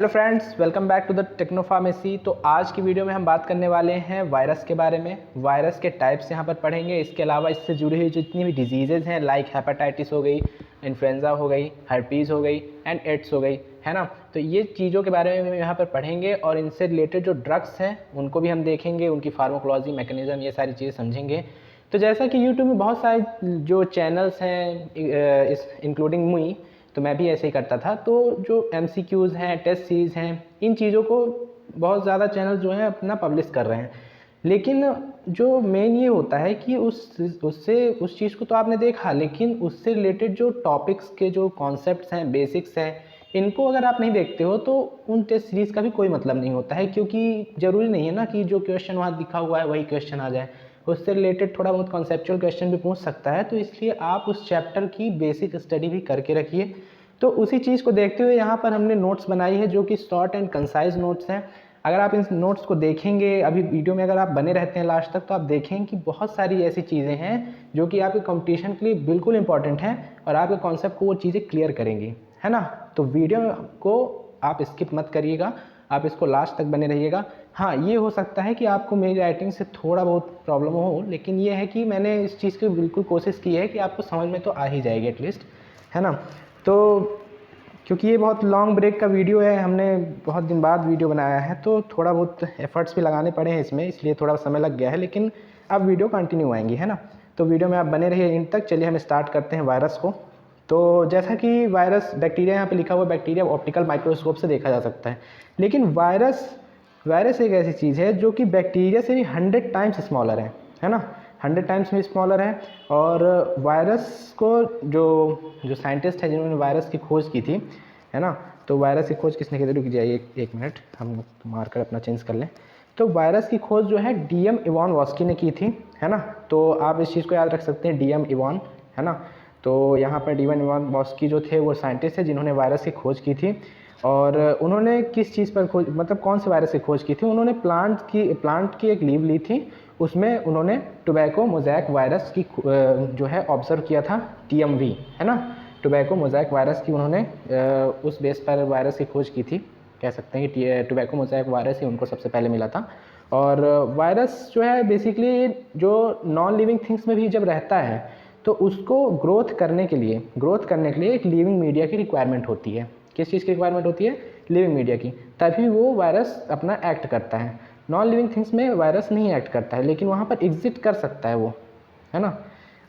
Hello friends, welcome back to the techno pharmacy. तो आज की वीडियो में हम बात करने वाले हैं वायरस के बारे में। वायरस के टाइप्स यहाँ पर पढ़ेंगे। इसके अलावा इससे जुड़ी हुई जितनी भी डिजीज़ेज़ हैं लाइक हेपेटाइटिस हो गई, इन्फ्लुएंजा हो गई, हर्पीज़ हो गई एंड एड्स हो गई, है ना। तो ये चीज़ों के बारे में हम यहाँ पर पढ़ेंगे और इनसे रिलेटेड जो ड्रग्स हैं उनको भी हम देखेंगे, उनकी फार्माकोलॉजी, मैकेनिज़्म, ये सारी चीज़ें समझेंगे। तो जैसा कि यूट्यूब में बहुत सारे जो चैनल्स हैं इस इंक्लूडिंग मी, तो मैं भी ऐसे ही करता था। तो जो MCQs हैं, टेस्ट सीरीज़ हैं, इन चीज़ों को बहुत ज़्यादा चैनल जो हैं अपना पब्लिश कर रहे हैं। लेकिन जो मेन ये होता है कि उस चीज़ को तो आपने देखा, लेकिन उससे रिलेटेड जो टॉपिक्स के जो कॉन्सेप्ट्स हैं, बेसिक्स हैं, इनको अगर आप नहीं देखते हो तो उन टेस्ट सीरीज़ का भी कोई मतलब नहीं होता है। क्योंकि ज़रूरी नहीं है ना कि जो क्वेश्चन वहाँ लिखा हुआ है वही क्वेश्चन आ जाए। उससे रिलेटेड थोड़ा बहुत कॉन्सेप्चुअल क्वेश्चन भी पूछ सकता है। तो इसलिए आप उस चैप्टर की बेसिक स्टडी भी करके रखिए। तो उसी चीज़ को देखते हुए यहाँ पर हमने नोट्स बनाई है जो कि शॉर्ट एंड कंसाइज नोट्स हैं। अगर आप इन नोट्स को देखेंगे अभी वीडियो में, अगर आप बने रहते हैं लास्ट तक, तो आप देखेंगे कि बहुत सारी ऐसी चीज़ें हैं जो कि आपके कंपटीशन के लिए बिल्कुल इंपॉर्टेंट हैं और आपके कॉन्सेप्ट को वो चीज़ें क्लियर करेंगी, है ना। तो वीडियो को आप स्किप मत करिएगा, आप इसको लास्ट तक बने रहिएगा। हाँ, ये हो सकता है कि आपको मेरी राइटिंग से थोड़ा बहुत प्रॉब्लम हो, लेकिन ये है कि मैंने इस चीज़ की बिल्कुल कोशिश की है कि आपको समझ में तो आ ही जाएगी एटलीस्ट, है ना। तो क्योंकि ये बहुत लॉन्ग ब्रेक का वीडियो है, हमने बहुत दिन बाद वीडियो बनाया है, तो थोड़ा बहुत एफर्ट्स भी लगाने पड़े हैं इसमें, इसलिए थोड़ा समय लग गया है। लेकिन अब वीडियो कंटिन्यू आएंगी, है ना। तो वीडियो में आप बने रहिए इन तक। चलिए हम स्टार्ट करते हैं वायरस को। तो जैसा कि वायरस, बैक्टीरिया यहाँ पे लिखा हुआ है, बैक्टीरिया ऑप्टिकल माइक्रोस्कोप से देखा जा सकता है। लेकिन वायरस एक ऐसी चीज़ है जो कि बैक्टीरिया से भी 100 टाइम्स स्मॉलर है ना। 100 टाइम्स में स्मॉलर है। और वायरस को जो साइंटिस्ट है जिन्होंने वायरस की खोज की थी, है ना। तो वायरस की खोज किसने की थी, रुक जाइए एक मिनट, हम मार्कर अपना चेंज कर लें। तो वायरस की खोज जो है DM इवानोव्स्की ने की थी, है ना। तो आप इस चीज़ को याद रख सकते हैं, DM इवान, है ना। तो यहाँ पर DM इवानोव्स्की जो थे वो साइंटिस्ट है जिन्होंने वायरस की खोज की थी। और उन्होंने किस चीज़ पर खोज, मतलब कौन से वायरस की खोज की थी, उन्होंने प्लांट की एक लीव ली थी, उसमें उन्होंने टोबैको मोज़ैक वायरस की जो है ऑब्जर्व किया था, TMV, है ना। टोबैको मोज़ैक वायरस की उन्होंने उस बेस पर वायरस की खोज की थी। कह सकते हैं कि टोबैको मोज़ैक वायरस ही उनको सबसे पहले मिला था। और वायरस जो है बेसिकली जो नॉन लिविंग थिंग्स में भी जब रहता है तो उसको ग्रोथ करने के लिए एक लिविंग मीडिया की रिक्वायरमेंट होती है। किस चीज़ की रिक्वायरमेंट होती है? लिविंग मीडिया की। तभी वो वायरस अपना एक्ट करता है। नॉन लिविंग थिंग्स में वायरस नहीं एक्ट करता है, लेकिन वहाँ पर एग्जिस्ट कर सकता है वो, है ना।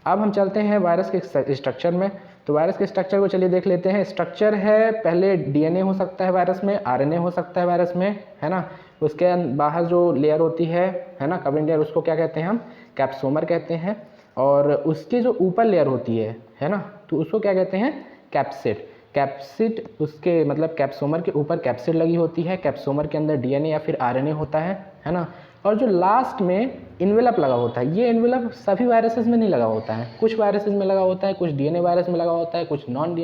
अब हम चलते हैं वायरस के स्ट्रक्चर में। तो वायरस के स्ट्रक्चर को चलिए देख लेते हैं। स्ट्रक्चर है, पहले DNA हो सकता है वायरस में, RNA हो सकता है वायरस में, है ना। उसके बाहर जो लेयर होती है ना, कवरिंग लेयर, उसको क्या कहते हैं हम? कैप्सोमर कहते हैं। और उसके जो ऊपर लेयर होती है ना, तो उसको क्या कहते हैं? कैप्सिड। उसके मतलब कैप्सोमर के ऊपर कैप्सिड लगी होती है, कैप्सोमर के अंदर DNA या फिर RNA होता है ना। और जो लास्ट में इन्वेलप लगा होता है, ये इन्वेलप सभी वायरसेस में नहीं लगा होता है, कुछ वायरसेस में लगा होता है, कुछ DNA वायरस में लगा होता है, कुछ नॉन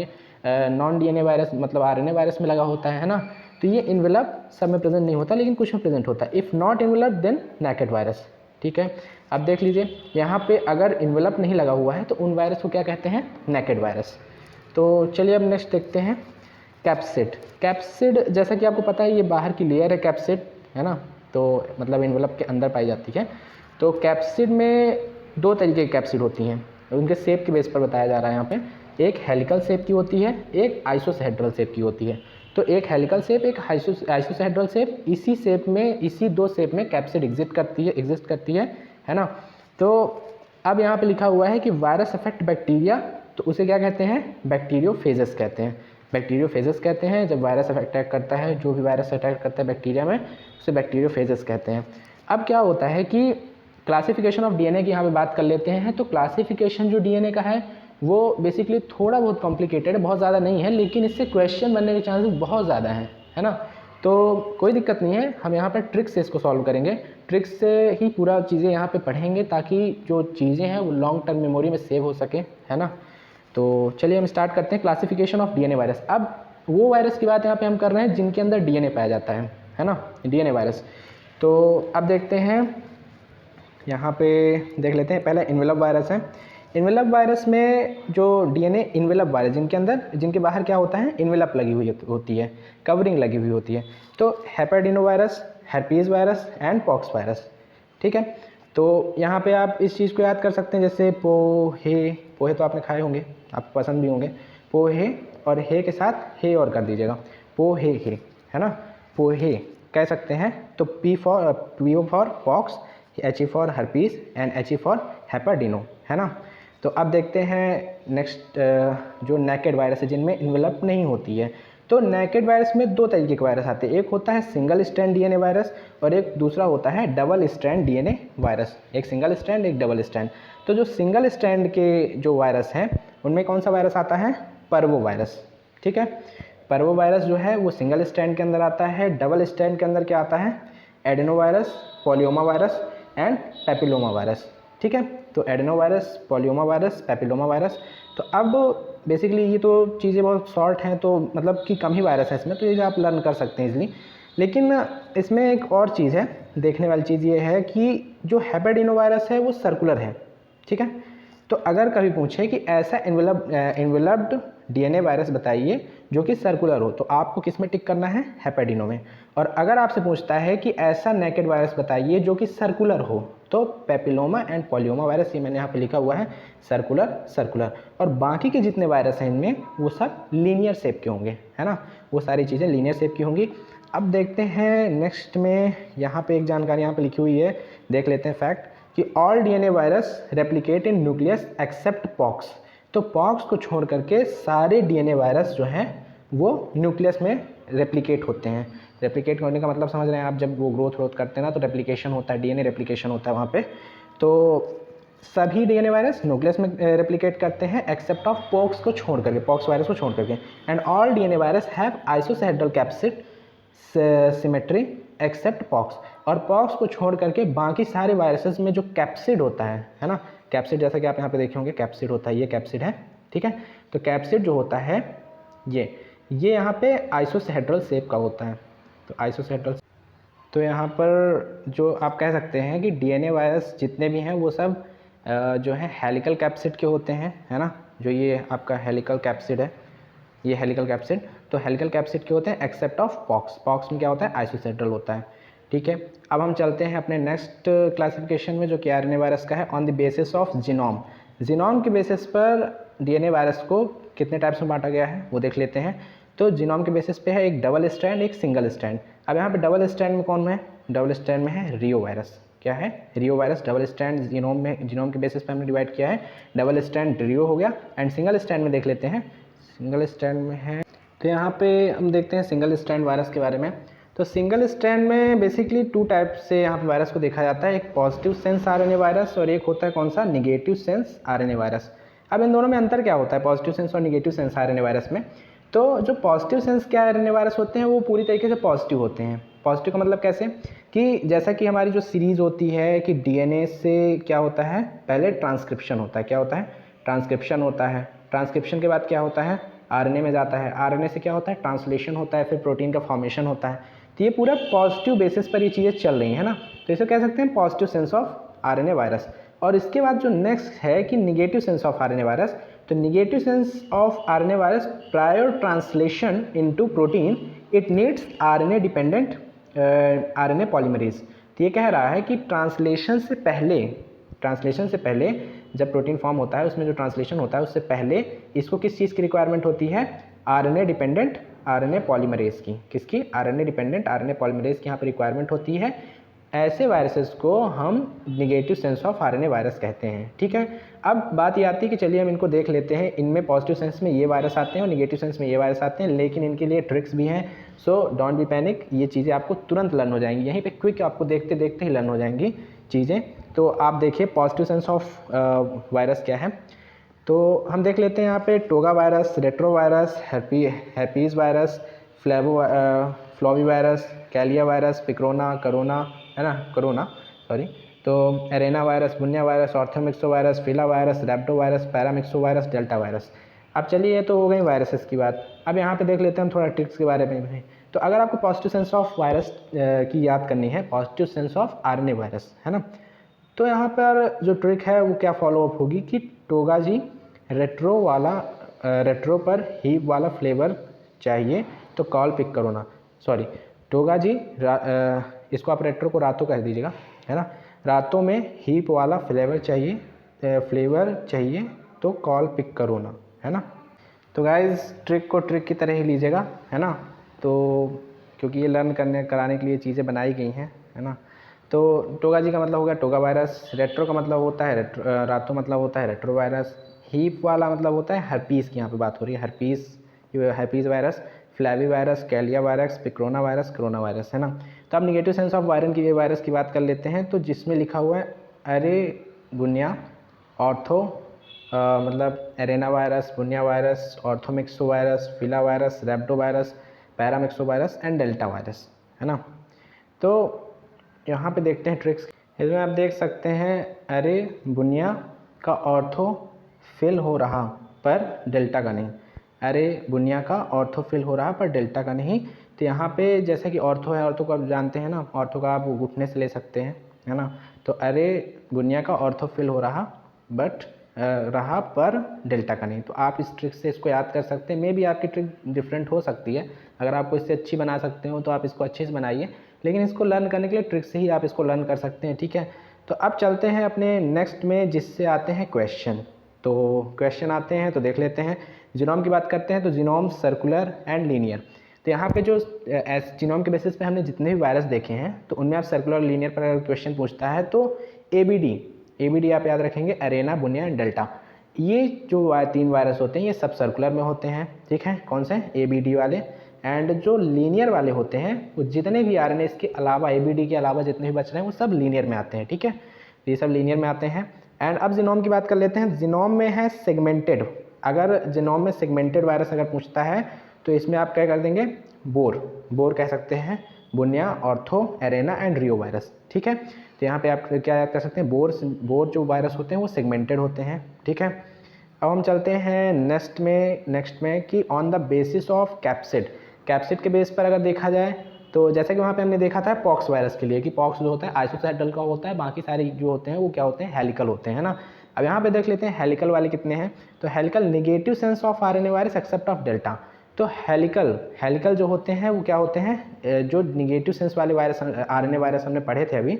DNA वायरस मतलब RNA वायरस में लगा होता है ना। तो ये इन्वेलप सब में प्रेजेंट नहीं होता, लेकिन कुछ में प्रेजेंट होता है। If not envelope then naked virus, ठीक है। अब देख लीजिए यहाँ पे अगर इन्वेलप नहीं लगा हुआ है तो उन वायरस को क्या कहते हैं? Naked virus. तो चलिए अब नेक्स्ट देखते हैं कैप्सिड। जैसा कि आपको पता है ये बाहर की लेयर है कैप्सिड, है ना। तो मतलब इन्वेलप के अंदर पाई जाती है। तो कैप्सिड में दो तरीके की कैप्सिड होती हैं, उनके शेप के बेस पर बताया जा रहा है यहाँ पे। एक हेलिकल शेप की होती है, एक आइसोहेड्रल शेप की होती है। तो एक हेलिकल शेप, एक आइसोहेड्रल शेप, इसी शेप में, इसी दो शेप में कैप्सिड एग्जिस्ट करती है ना। तो अब यहाँ पे लिखा हुआ है कि वायरस अफेक्ट बैक्टीरिया, तो उसे क्या कहते हैं? बैक्टीरियोफेजेस कहते हैं। बैक्टीरियोफेजेस कहते हैं जब वायरस अटैक करता है, जो भी वायरस अटैक करता है बैक्टीरिया में, उसे बैक्टीरियोफेजेस कहते हैं। अब क्या होता है कि क्लासिफिकेशन ऑफ DNA की यहाँ पे बात कर लेते हैं। तो क्लासिफिकेशन जो DNA का है वो बेसिकली थोड़ा बहुत कॉम्प्लिकेटेड है, बहुत ज़्यादा नहीं है, लेकिन इससे क्वेश्चन बनने के चांसेस बहुत ज़्यादा हैं, है ना। तो कोई दिक्कत नहीं है, हम यहाँ पर ट्रिक्स से इसको सॉल्व करेंगे, ट्रिक्स से ही पूरा चीज़ें यहाँ पे पढ़ेंगे ताकि जो चीज़ें हैं वो लॉन्ग टर्म मेमोरी में सेव हो सके, है ना। तो चलिए हम स्टार्ट करते हैं क्लासिफिकेशन ऑफ DNA वायरस। अब वो वायरस की बात यहाँ पे हम कर रहे हैं जिनके अंदर DNA पाया जाता है ना, DNA वायरस। तो अब देखते हैं, यहाँ पे देख लेते हैं। पहले इन्वेलप वायरस है। इन्वेलप वायरस में जो डीएनए इन्वेलप वायरस जिनके बाहर क्या होता है, इन्वेलप लगी हुई होती है, कवरिंग लगी हुई होती है। तो hepadna virus, herpes virus and pox virus, ठीक है। तो यहाँ पे आप इस चीज़ को याद कर सकते हैं, जैसे पोहे तो आपने खाए होंगे, आपको पसंद भी होंगे। पोहे और हे के साथ हे और कर दीजिएगा, पोहे हे, है ना, पोहे कह सकते हैं। तो P for pox, H E for herpes and H E for hepadna, है ना। तो अब देखते हैं नेक्स्ट जो नेकेड वायरस है जिनमें इन्वेलप नहीं होती है। तो नेकेड वायरस में दो तरीके के वायरस आते हैं, एक होता है सिंगल स्ट्रैंड डीएनए वायरस और एक दूसरा होता है डबल स्ट्रैंड डीएनए वायरस। एक सिंगल स्ट्रैंड, एक डबल स्ट्रैंड। तो जो सिंगल स्ट्रैंड के जो वायरस हैं उनमें कौन सा वायरस आता है, पर्वो वायरस, ठीक है। पर्वो वायरस जो है वो सिंगल स्ट्रैंड के अंदर आता है। डबल स्ट्रैंड के अंदर क्या आता है, adeno virus, polyoma virus and papilloma virus, ठीक है। तो adeno virus, polyoma virus, papilloma virus. तो अब बेसिकली ये तो चीज़ें बहुत शॉर्ट हैं, तो मतलब कि कम ही वायरस है इसमें, तो ये आप लर्न कर सकते हैं इजली। लेकिन इसमें एक और चीज़ है, देखने वाली चीज़ ये है कि जो हेपेडिनो वायरस है वो सर्कुलर है, ठीक है। तो अगर कभी पूछे कि ऐसा इन्वेलप्ड डीएनए वायरस बताइए जो कि सर्कुलर हो, तो आपको किस में टिक करना है, हेपेडिनो में। और अगर आपसे पूछता है कि ऐसा नेकेड वायरस बताइए जो कि सर्कुलर हो, तो पैपिलोमा एंड पॉलियोमा वायरस, ये मैंने यहाँ पे लिखा हुआ है, सर्कुलर। और बाकी के जितने वायरस हैं इनमें वो सब लीनियर शेप के होंगे, है ना, वो सारी चीज़ें लीनियर शेप की होंगी। अब देखते हैं नेक्स्ट में, यहाँ पे एक जानकारी यहाँ पे लिखी हुई है, देख लेते हैं फैक्ट कि all DNA virus replicate in nucleus except pox. तो पॉक्स को छोड़ करके सारे डीएनए वायरस जो हैं वो न्यूक्लियस में रेप्लिकेट होते हैं। रेप्लिकेट होने का मतलब समझ रहे हैं आप, जब वो ग्रोथ करते हैं ना तो रेप्लिकेशन होता है, डीएनए रेप्लिकेशन होता है वहाँ पे। तो सभी डीएनए वायरस न्यूक्लियस में रेप्लिकेट करते हैं एक्सेप्ट ऑफ पॉक्स को छोड़ करके, पॉक्स वायरस को छोड़ करके। And all DNA virus have icosahedral capsid symmetry except pox. और पॉक्स को छोड़ करके बाकी सारे वायरसेस में जो कैप्सिड होता है ना, कैप्सिड जैसा कि आप यहाँ पे देखे होंगे, कैप्सिड होता है, ये कैप्सिड है, ठीक है। तो कैप्सिड जो होता है ये यहाँ पे आइसोहेड्रल शेप का होता है। तो आइसोहेड्रल, तो यहाँ पर जो आप कह सकते हैं कि डीएनए वायरस जितने भी हैं वो सब जो है हेलिकल कैप्सिड के होते हैं, है ना। जो ये आपका हेलिकल कैप्सिड है, ये हेलिकल कैप्सिड, तो हेलिकल कैप्सिड के होते हैं एक्सेप्ट ऑफ पॉक्स। पॉक्स में क्या होता है, आइसोहेड्रल होता है, ठीक है। अब हम चलते हैं अपने नेक्स्ट क्लासिफिकेशन में जो कि आरएनए वायरस का है, on the basis of genome. Genome के बेसिस पर डीएनए वायरस को कितने टाइप्स में बांटा गया है वो देख लेते हैं। तो जीनोम के बेसिस पे है एक डबल स्ट्रैंड, एक सिंगल स्ट्रैंड। अब यहाँ पे डबल स्ट्रैंड में कौन है, डबल स्ट्रैंड में है रियो वायरस। क्या है, रियो वायरस। डबल स्ट्रैंड जीनोम के बेसिस पे हमने डिवाइड किया है, डबल स्ट्रैंड रियो हो गया। एंड सिंगल स्ट्रैंड में देख लेते हैं, सिंगल स्ट्रैंड में है, तो यहाँ पे हम देखते हैं सिंगल स्ट्रैंड वायरस के बारे में। तो सिंगल स्ट्रैंड में बेसिकली टू टाइप से यहाँ पे वायरस को देखा जाता है, एक पॉजिटिव सेंस आरएनए वायरस और एक होता है कौन सा, निगेटिव सेंस आरएनए वायरस। अब इन दोनों में अंतर क्या होता है, पॉजिटिव सेंस और निगेटिव सेंस आरएनए वायरस में। तो जो पॉजिटिव सेंस के आरएनए वायरस होते हैं वो पूरी तरीके से पॉजिटिव होते हैं। पॉजिटिव का मतलब कैसे, कि जैसा कि हमारी जो सीरीज़ होती है कि डीएनए से क्या होता है, पहले ट्रांसक्रिप्शन होता है, क्या होता है, ट्रांसक्रिप्शन होता है। ट्रांसक्रिप्शन के बाद क्या होता है, आरएनए में जाता है, आरएनए से क्या होता है, ट्रांसलेशन होता है, फिर प्रोटीन का फॉर्मेशन होता है। तो ये पूरा पॉजिटिव बेसिस पर ये चीज़ें चल रही हैं ना, तो इसे कह सकते हैं positive sense of RNA virus. और इसके बाद जो नेक्स्ट है कि negative sense of RNA virus. तो negative sense of RNA virus, prior translation into protein it needs RNA dependent RNA polymerase. तो ये कह रहा है कि ट्रांसलेशन से पहले जब प्रोटीन फॉर्म होता है, उसमें जो ट्रांसलेशन होता है उससे पहले इसको किस चीज़ की रिक्वायरमेंट होती है, आरएनए डिपेंडेंट आरएनए पॉलीमरेज की। किसकी, आरएनए डिपेंडेंट आरएनए पॉलीमरेज की यहाँ पर रिक्वायरमेंट होती है। ऐसे वायरसेस को हम negative sense of RNA virus कहते हैं, ठीक है। अब बात ये आती है कि चलिए हम इनको देख लेते हैं, इनमें पॉजिटिव सेंस में ये वायरस आते हैं और निगेटिव सेंस में ये वायरस आते हैं, लेकिन इनके लिए ट्रिक्स भी हैं। सो डोंट बी पैनिक, ये चीज़ें आपको तुरंत लर्न हो जाएंगी, यहीं पे क्विक आपको देखते देखते ही लर्न हो जाएंगी चीज़ें। तो आप देखिए पॉजिटिव सेंस ऑफ वायरस क्या है, तो हम देख लेते हैं यहाँ पे toga virus, retro virus, herpes virus, flavi virus, कैलिया वायरस, पिक्रोना, कोरोना सॉरी, तो arena virus, bunya virus, orthomyxo virus, filo virus, rhabdo virus, paramyxo virus, delta virus. अब चलिए, ये तो हो गई वायरसेस की बात। अब यहाँ पे देख लेते हैं हम थोड़ा ट्रिक्स के बारे में भी। तो अगर आपको पॉजिटिव सेंस ऑफ वायरस की याद करनी है, positive sense of RNA virus, है ना, तो यहाँ पर जो ट्रिक है वो क्या फॉलो अप होगी कि टोगा जी रेट्रो पर हीप वाला फ्लेवर चाहिए तो कॉल पिक करो ना। सॉरी, टोगा जी इसको आप रेट्रो को रातों कह दीजिएगा, है ना। रातों में हीप वाला फ्लेवर चाहिए तो कॉल पिक करो ना, है ना। तो गाइस ट्रिक को ट्रिक की तरह ही लीजिएगा, है ना। तो क्योंकि ये लर्न कराने के लिए चीज़ें बनाई गई हैं, है ना। तो टोगा जी का मतलब हो गया टोगा वायरस, रेट्रो का मतलब होता है रातों मतलब होता है रेट्रो वायरस, हीप वाला मतलब होता है हर्पीस की यहाँ पे बात हो रही है, हर्पीस वायरस, फ्लैवी वायरस, कैलिया virus, picorna virus, corona virus, है ना। तो अब निगेटिव सेंस ऑफ वायरस की बात कर लेते हैं। तो जिसमें लिखा हुआ है अरे गुनिया ऑर्थो मतलब arena virus, bunya virus, orthomyxo virus, filo virus, rhabdo virus, paramyxo virus and delta virus, है ना। तो यहाँ पे देखते हैं ट्रिक्स। इसमें आप देख सकते हैं अरे बुनिया का ऑर्थो फिल हो रहा पर डेल्टा का नहीं, अरे बुनिया का ऑर्थो फिल हो रहा पर डेल्टा का नहीं। तो यहाँ पे जैसे कि ऑर्थो है, ऑर्थो को आप जानते हैं ना, ऑर्थो का आप घुटने से ले सकते हैं, है ना। तो अरे गुनिया का ऑर्थो फिल हो रहा बट रहा पर डेल्टा का नहीं। तो आप इस ट्रिक से इसको याद कर सकते हैं। मे भी आपकी ट्रिक डिफरेंट हो सकती है, अगर आपको इससे अच्छी बना सकते हो तो आप इसको अच्छे से बनाइए, लेकिन इसको लर्न करने के लिए ट्रिक से ही आप इसको लर्न कर सकते हैं, ठीक है। तो अब चलते हैं अपने नेक्स्ट में, जिससे आते हैं क्वेश्चन। तो क्वेश्चन आते हैं तो देख लेते हैं। जीनोम की बात करते हैं तो जीनोम सर्कुलर एंड लीनियर। तो यहाँ पे जो जीनोम के बेसिस पे हमने जितने भी वायरस देखे हैं तो उनमें आप सर्कुलर और लीनियर पर अगर क्वेश्चन पूछता है तो ABD आप याद रखेंगे, अरेना, बुनिया एंड डेल्टा। ये जो 3 वायरस होते हैं ये सब सर्कुलर में होते हैं, ठीक है। कौन से? ABD वाले। एंड जो लीनियर वाले होते हैं वो जितने भी RNA इसके अलावा, ABD के अलावा जितने भी बच रहे हैं वो सब लीनियर में आते हैं, ठीक है। ये सब लीनियर में आते हैं। एंड अब जीनोम की बात कर लेते हैं। जीनोम में है सेगमेंटेड। अगर जीनोम में सेगमेंटेड वायरस अगर पूछता है तो इसमें आप क्या कर देंगे? बोर कह सकते हैं, बुनिया, ortho, arena and Rio virus, ठीक है। तो यहाँ पे आप क्या याद कर सकते हैं? बोर जो वायरस होते हैं वो सेगमेंटेड होते हैं, ठीक है। अब हम चलते हैं नेक्स्ट में कि on the basis of capsid के बेस पर अगर देखा जाए तो जैसे कि वहाँ पे हमने देखा था पॉक्स वायरस के लिए कि पॉक्स जो होता है आइसोसाइडल का होता है, बाकी सारे जो होते हैं वो क्या होते हैं? हेलिकल होते हैं, है ना। अब यहाँ पे देख लेते हैं हेलिकल वाले कितने हैं। तो helical negative sense of RNA virus except of delta. तो हेलिकल जो होते हैं वो क्या होते हैं? जो निगेटिव सेंस वाले वायरस RNA वायरस हमने पढ़े थे अभी,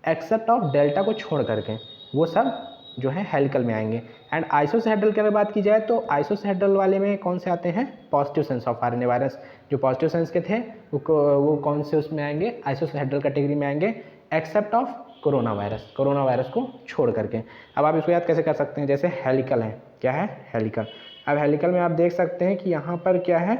एक्सेप्ट ऑफ डेल्टा को छोड़ करके वो सब जो है हेलिकल में आएंगे। एंड आइसोसाइडल की अगर बात की जाए तो आइसोसाइडल वाले में कौन से आते हैं? Positive sense of RNA virus. जो पॉजिटिव सेंस के थे वो कौन से उसमें आएंगे? आइसोसाइडल कैटेगरी में आएंगे, एक्सेप्ट ऑफ कोरोना वायरस को छोड़ करके। अब आप इसको याद कैसे कर सकते हैं? जैसे हेलिकल है, क्या है? हेलिकल। अब हेलिकल में आप देख सकते हैं कि यहाँ पर क्या है?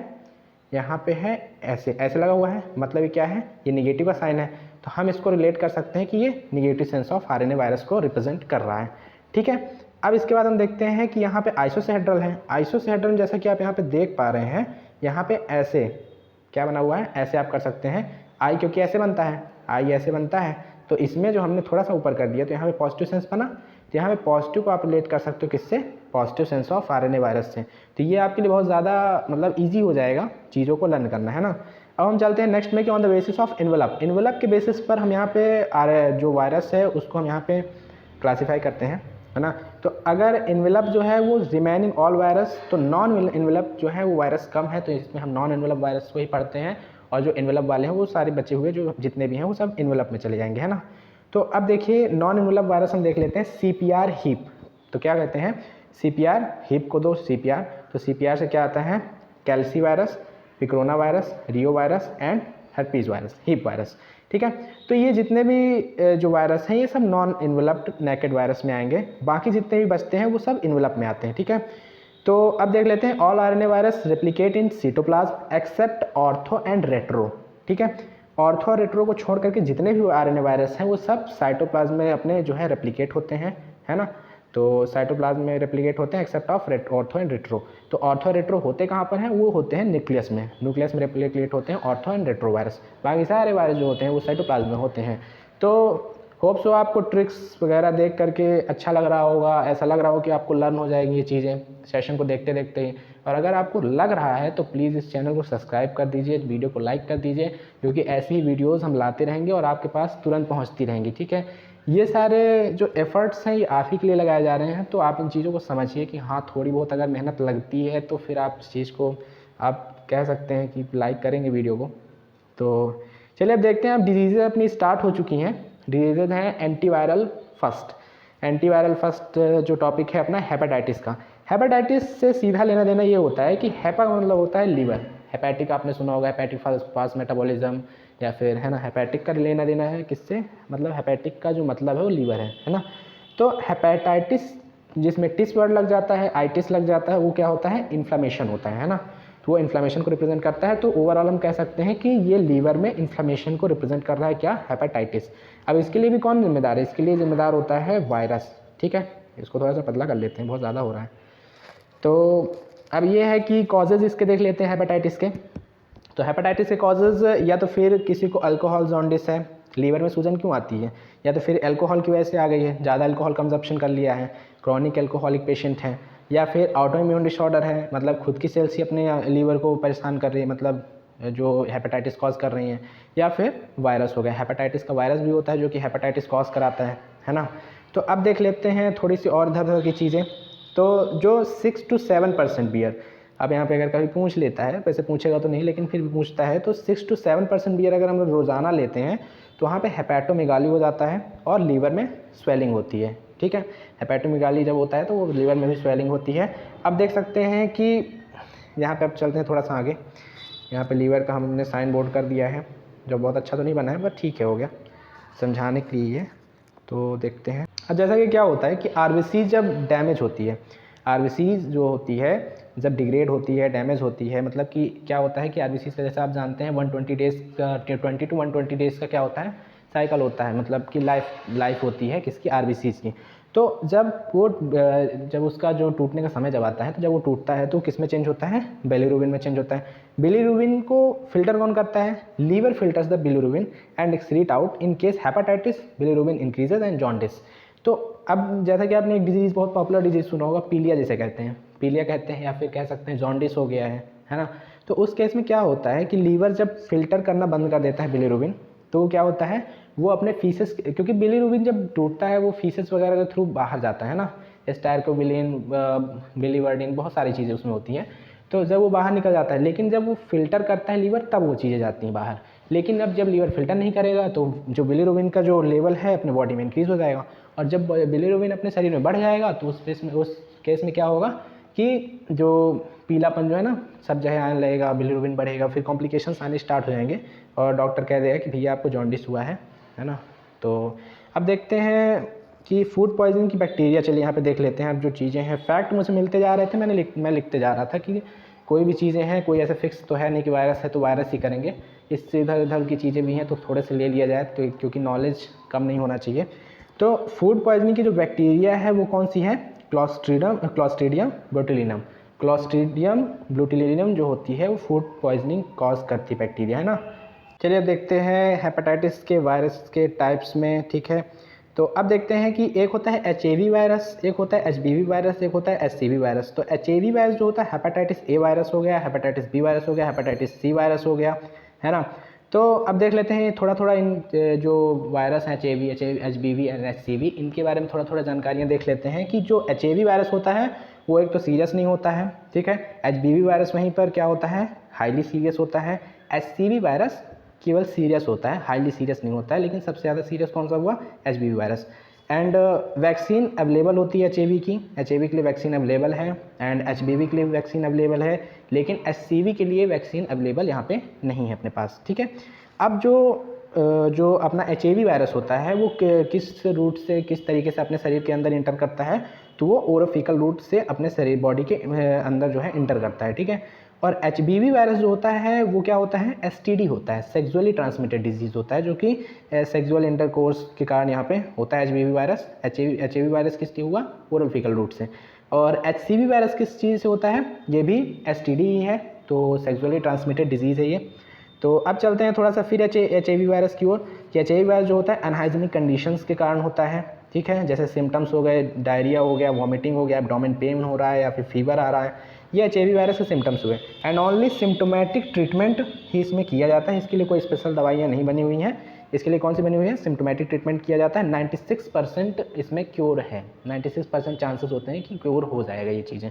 यहाँ पे है ऐसे लगा हुआ है, मतलब ये क्या है? ये निगेटिव का साइन है। तो हम इसको रिलेट कर सकते हैं कि ये negative sense of RNA virus को रिप्रेजेंट कर रहा है, ठीक है। अब इसके बाद हम देखते हैं कि यहाँ पे आइसोसाइडल है। आइसोसाइडल जैसा कि आप यहाँ पे देख पा रहे हैं, यहाँ पे ऐसे क्या बना हुआ है? ऐसे आप कर सकते हैं आई, क्योंकि ऐसे बनता है, आई ऐसे बनता है। तो इसमें जो हमने थोड़ा सा ऊपर कर दिया तो यहाँ पे पॉजिटिव सेंस बना। तो यहाँ पे पॉजिटिव को आप रिलेट कर सकते हो किससे? Positive sense of RNA virus से। तो ये आपके लिए बहुत ज़्यादा मतलब ईजी हो जाएगा चीज़ों को लर्न करना, है ना। अब हम चलते हैं नेक्स्ट में कि on the basis of envelope के बेसिस पर हम यहाँ पे जो वायरस है उसको हम यहाँ पे क्लासीफाई करते हैं, है ना। तो अगर इन्वेलप जो है वो रिमेनिंग ऑल वायरस, तो नॉन इन्वेलप जो है वो वायरस कम है, तो इसमें हम नॉन इन्वेलप वायरस को ही पढ़ते हैं। और जो इन्वेलप वाले हैं वो सारे बचे हुए जो जितने भी हैं वो सब इन्वेलप में चले जाएंगे, है ना। तो अब देखिए नॉन इन्वेलप वायरस हम देख लेते हैं CPR हीप। तो क्या कहते हैं? CPR हीप को दो CPR। तो CPR से क्या आता है? Calici virus, picorna virus, reo virus and herpes virus, hep virus, ठीक है। तो ये जितने भी जो वायरस हैं ये सब नॉन इन्वेलप्ड नेकेड वायरस में आएंगे, बाकी जितने भी बचते हैं वो सब इन्वेलप में आते हैं, ठीक है। तो अब देख लेते हैं all RNA virus replicate in cytoplasm except ortho and retro, ठीक है। ऑर्थो और रेट्रो को छोड़ करके जितने भी RNA वायरस हैं वो सब साइटोप्लाज्म में अपने जो है रेप्लिकेट होते हैं, है ना। तो साइटोप्लाज्म में रेप्लिकेट होते हैं except of ortho and retro. तो ऑर्थो रेट्रो होते कहाँ पर हैं? वो होते हैं न्यूक्लियस में रेप्लिकेट होते हैं ऑर्थो एंड रेट्रो वायरस। बाकी सारे वायरस जो होते हैं वो साइटोप्लाज्म में होते हैं। तो होप सो आपको ट्रिक्स वगैरह देख करके अच्छा लग रहा होगा, ऐसा लग रहा हो कि आपको लर्न हो जाएंगी ये चीज़ें सेशन को देखते देखते ही। और अगर आपको लग रहा है तो प्लीज़ इस चैनल को सब्सक्राइब कर दीजिए, वीडियो को लाइक कर दीजिए, क्योंकि ऐसी ही वीडियोज़ हम लाते रहेंगे और आपके पास तुरंत पहुँचती रहेंगी, ठीक है। ये सारे जो एफ़र्ट्स हैं ये आप ही के लिए लगाए जा रहे हैं, तो आप इन चीज़ों को समझिए कि हाँ थोड़ी बहुत अगर मेहनत लगती है तो फिर आप इस चीज़ को आप कह सकते हैं कि लाइक करेंगे वीडियो को। तो चलिए अब देखते हैं, अब डिजीज़ेज़ अपनी स्टार्ट हो चुकी हैं। डिजीज़ेज़ हैं एंटीवायरल फर्स्ट। एंटीवायरल फर्स्ट जो टॉपिक है अपना हेपेटाइटिस का। हेपेटाइटिस से सीधा लेना देना ये होता है कि हेपा का मतलब होता है लीवर, हेपेटिक आपने सुना होगा, हेपेटिक फास्ट मेटाबॉलिज्म, या फिर है ना हेपेटिक का लेना देना है किससे, मतलब हेपेटिक का जो मतलब है वो लीवर है ना। तो हेपेटाइटिस जिसमें टिस वर्ड लग जाता है, आइटिस लग जाता है, वो क्या होता है, इन्फ्लामेशन होता है ना। तो वो इन्फ्लामेशन को रिप्रेजेंट करता है। तो ओवरऑल हम कह सकते हैं कि ये लीवर में इन्फ्लामेशन को रिप्रेजेंट कर रहा है क्या, हेपेटाइटिस। अब इसके लिए भी कौन जिम्मेदार है, इसके लिए जिम्मेदार होता है वायरस। ठीक है, इसको थोड़ा सा पतला कर लेते हैं, बहुत ज़्यादा हो रहा है। तो अब ये है कि कॉजेज़ इसके देख लेते हैं हेपेटाइटिस के। तो हेपेटाइटिस के कॉजेज़ या तो फिर किसी को अल्कोहल जॉन्डिस है, लीवर में सूजन क्यों आती है, या तो फिर अल्कोहल की वजह से आ गई है, ज़्यादा अल्कोहल कंजप्शन कर लिया है, क्रॉनिक अल्कोहलिक पेशेंट है, या फिर ऑटो इम्यून डिसऑर्डर है, मतलब खुद की सेल्स ही अपने लीवर को परेशान कर रही है, मतलब जो हेपेटाइटिस कॉज कर रही हैं, या फिर वायरस हो गया। हेपेटाइटिस का वायरस भी होता है जो कि हेपेटाइटिस कॉज कराता है ना। तो अब देख लेते हैं थोड़ी सी और इधर की चीज़ें। तो जो 6 to 7% बियर, अब यहाँ पे अगर कभी पूछ लेता है, वैसे पूछेगा तो नहीं लेकिन फिर भी पूछता है, तो 6 to 7% बियर अगर हम लोग रोज़ाना लेते हैं तो वहाँ पे हेपेटोमेगाली हो जाता है और लीवर में स्वेलिंग होती है। ठीक है, हेपेटोमेगाली जब होता है तो वो लीवर में भी स्वेलिंग होती है। अब देख सकते हैं कि यहाँ पे अब चलते हैं थोड़ा सा आगे। यहाँ पे लीवर का हमने साइन बोर्ड कर दिया है, जो बहुत अच्छा तो नहीं बना है बट ठीक है, हो गया समझाने के लिए। तो देखते हैं अब जैसा कि क्या होता है कि आरबीसी जब डैमेज होती है, आरबीसी जो होती है जब डिग्रेड होती है, डैमेज होती है, मतलब कि क्या होता है कि आरबीसी से जैसे आप जानते हैं 120 डेज़ का, 20 to 120 डेज़ का क्या होता है, साइकिल होता है, मतलब कि लाइफ होती है किसकी, आरबीसीज़ की। तो जब उसका जो टूटने का समय जब आता है, तो जब वो टूटता है तो किस में चेंज होता है, बिलीरुबिन में चेंज होता है। बिलीरुबिन को फिल्टर कौन करता है, liver filters the bilirubin and excrete out. In case hepatitis bilirubin increases and jaundice. तो अब जैसा कि आपने एक डिजीज़, बहुत पॉपुलर डिजीज़ सुना होगा, पीलिया जिसे कहते हैं, पीलिया कहते हैं, या फिर कह सकते हैं जॉन्डिस हो गया है ना। तो उस केस में क्या होता है कि लीवर जब फिल्टर करना बंद कर देता है बिलीरुबिन, तो क्या होता है, वो अपने फीसेस, क्योंकि बिलीरुबिन जब टूटता है वो फीसेस वगैरह के थ्रू बाहर जाता है ना, स्टायरकोबिलिन, बिलीवर्डिन, बहुत सारी चीज़ें उसमें होती हैं। तो जब वो बाहर निकल जाता है, लेकिन जब वो फिल्टर करता है लीवर तब वो चीज़ें जाती हैं बाहर। लेकिन अब जब लीवर फिल्टर नहीं करेगा तो जो बिलीरुबिन का जो लेवल है अपने बॉडी में इंक्रीज़ हो जाएगा, और जब बिलीरुबिन अपने शरीर में बढ़ जाएगा तो उस केस में क्या होगा कि जो पीलापन जो है ना सब जगह आने लगेगा, बिलीरुबिन बढ़ेगा, फिर कॉम्प्लिकेशंस आने स्टार्ट हो जाएंगे और डॉक्टर कह देगा कि भैया आपको जॉन्डिस हुआ है ना। तो अब देखते हैं कि फूड पॉइजनिंग की बैक्टीरिया, चलिए यहाँ पे देख लेते हैं। अब जो चीज़ें हैं, फैक्ट मुझे मिलते जा रहे थे, मैं लिखते जा रहा था कि कोई भी चीज़ें हैं, कोई ऐसा फिक्स तो है नहीं कि वायरस है तो वायरस ही करेंगे, इससे इधर उधर की चीज़ें भी हैं तो थोड़े से ले लिया जाए, तो क्योंकि नॉलेज कम नहीं होना चाहिए। तो फूड पॉइजनिंग की जो बैक्टीरिया है वो कौन सी है, क्लॉस्ट्रीडियम बोटुलिनम। क्लॉस्ट्रीडियम बोटुलिनम जो होती है वो फूड पॉइजनिंग कॉज करती बैक्टीरिया, है ना। चलिए अब देखते हैं हेपेटाइटिस के वायरस के टाइप्स में। ठीक है, तो अब देखते हैं कि एक होता है एचएवी वायरस, एक होता है एचबीवी वायरस, एक होता है एचसीवी वायरस। तो एचएवी वायरस जो होता है हेपेटाइटिस ए वायरस हो गया, हेपेटाइटिस बी वायरस हो गया, हेपेटाइटिस सी वायरस हो गया, है ना। तो अब देख लेते हैं थोड़ा थोड़ा इन जो वायरस हैं एचएवी, एचबीवी एंड एचसीवी, इनके बारे में थोड़ा थोड़ा जानकारियाँ देख लेते हैं। कि जो एचएवी वायरस होता है वो एक तो सीरियस नहीं होता है, ठीक है। एचबीवी वायरस वहीं पर क्या होता है, हाईली सीरियस होता है। एचसीवी वायरस केवल सीरियस होता है, हाईली सीरियस नहीं होता है, लेकिन सबसे ज़्यादा सीरियस कौन सा हुआ, HBV virus. And vaccine available होती है एचएवी की, एचएवी के लिए वैक्सीन अवेलेबल है, एंड एचबीवी के लिए वैक्सीन अवेलेबल है, लेकिन एचसीवी के लिए वैक्सीन अवेलेबल यहाँ पे नहीं है अपने पास, ठीक है। अब जो अपना एचएवी वायरस होता है वो किस रूट से, किस तरीके से अपने शरीर के अंदर इंटर करता है, तो वो ओरोफिकल रूट से अपने शरीर बॉडी के अंदर जो है इंटर करता है, ठीक है। और एचबीवी वायरस जो होता है वो क्या होता है, एसटीडी होता है, सेक्सुअली ट्रांसमिटेड डिजीज़ होता है, जो कि सेक्सुअल इंटरकोर्स के कारण यहाँ पे होता है एचबीवी वायरस। एचबीवी वायरस किससे हुआ, ओरल फीकल रूट से। और एचसीवी वायरस किस चीज़ से होता है, ये भी एसटीडी ही है, तो सेक्सुअली ट्रांसमिटेड डिजीज़ है ये। तो अब चलते हैं थोड़ा सा फिर एचआईवी वायरस की ओर। कि एचआईवी वायरस जो होता है अनहाइजीनिक कंडीशंस के कारण होता है, ठीक है। जैसे सिम्टम्स हो गए, डायरिया हो गया, वॉमिटिंग हो गया, एब्डोमेन पेन हो रहा है, या फिर फीवर आ रहा है, ये एचआईवी वायरस के सिम्टम्स हुए। एंड ओनली सिम्टोमेटिक ट्रीटमेंट ही इसमें किया जाता है, इसके लिए कोई स्पेशल दवाइयाँ नहीं बनी हुई हैं, इसके लिए कौन सी बनी हुई है, सिम्टोमेटिक ट्रीटमेंट किया जाता है। 96% इसमें क्योर है, 96% चांसेस होते हैं कि क्योर हो जाएगा ये चीज़ें,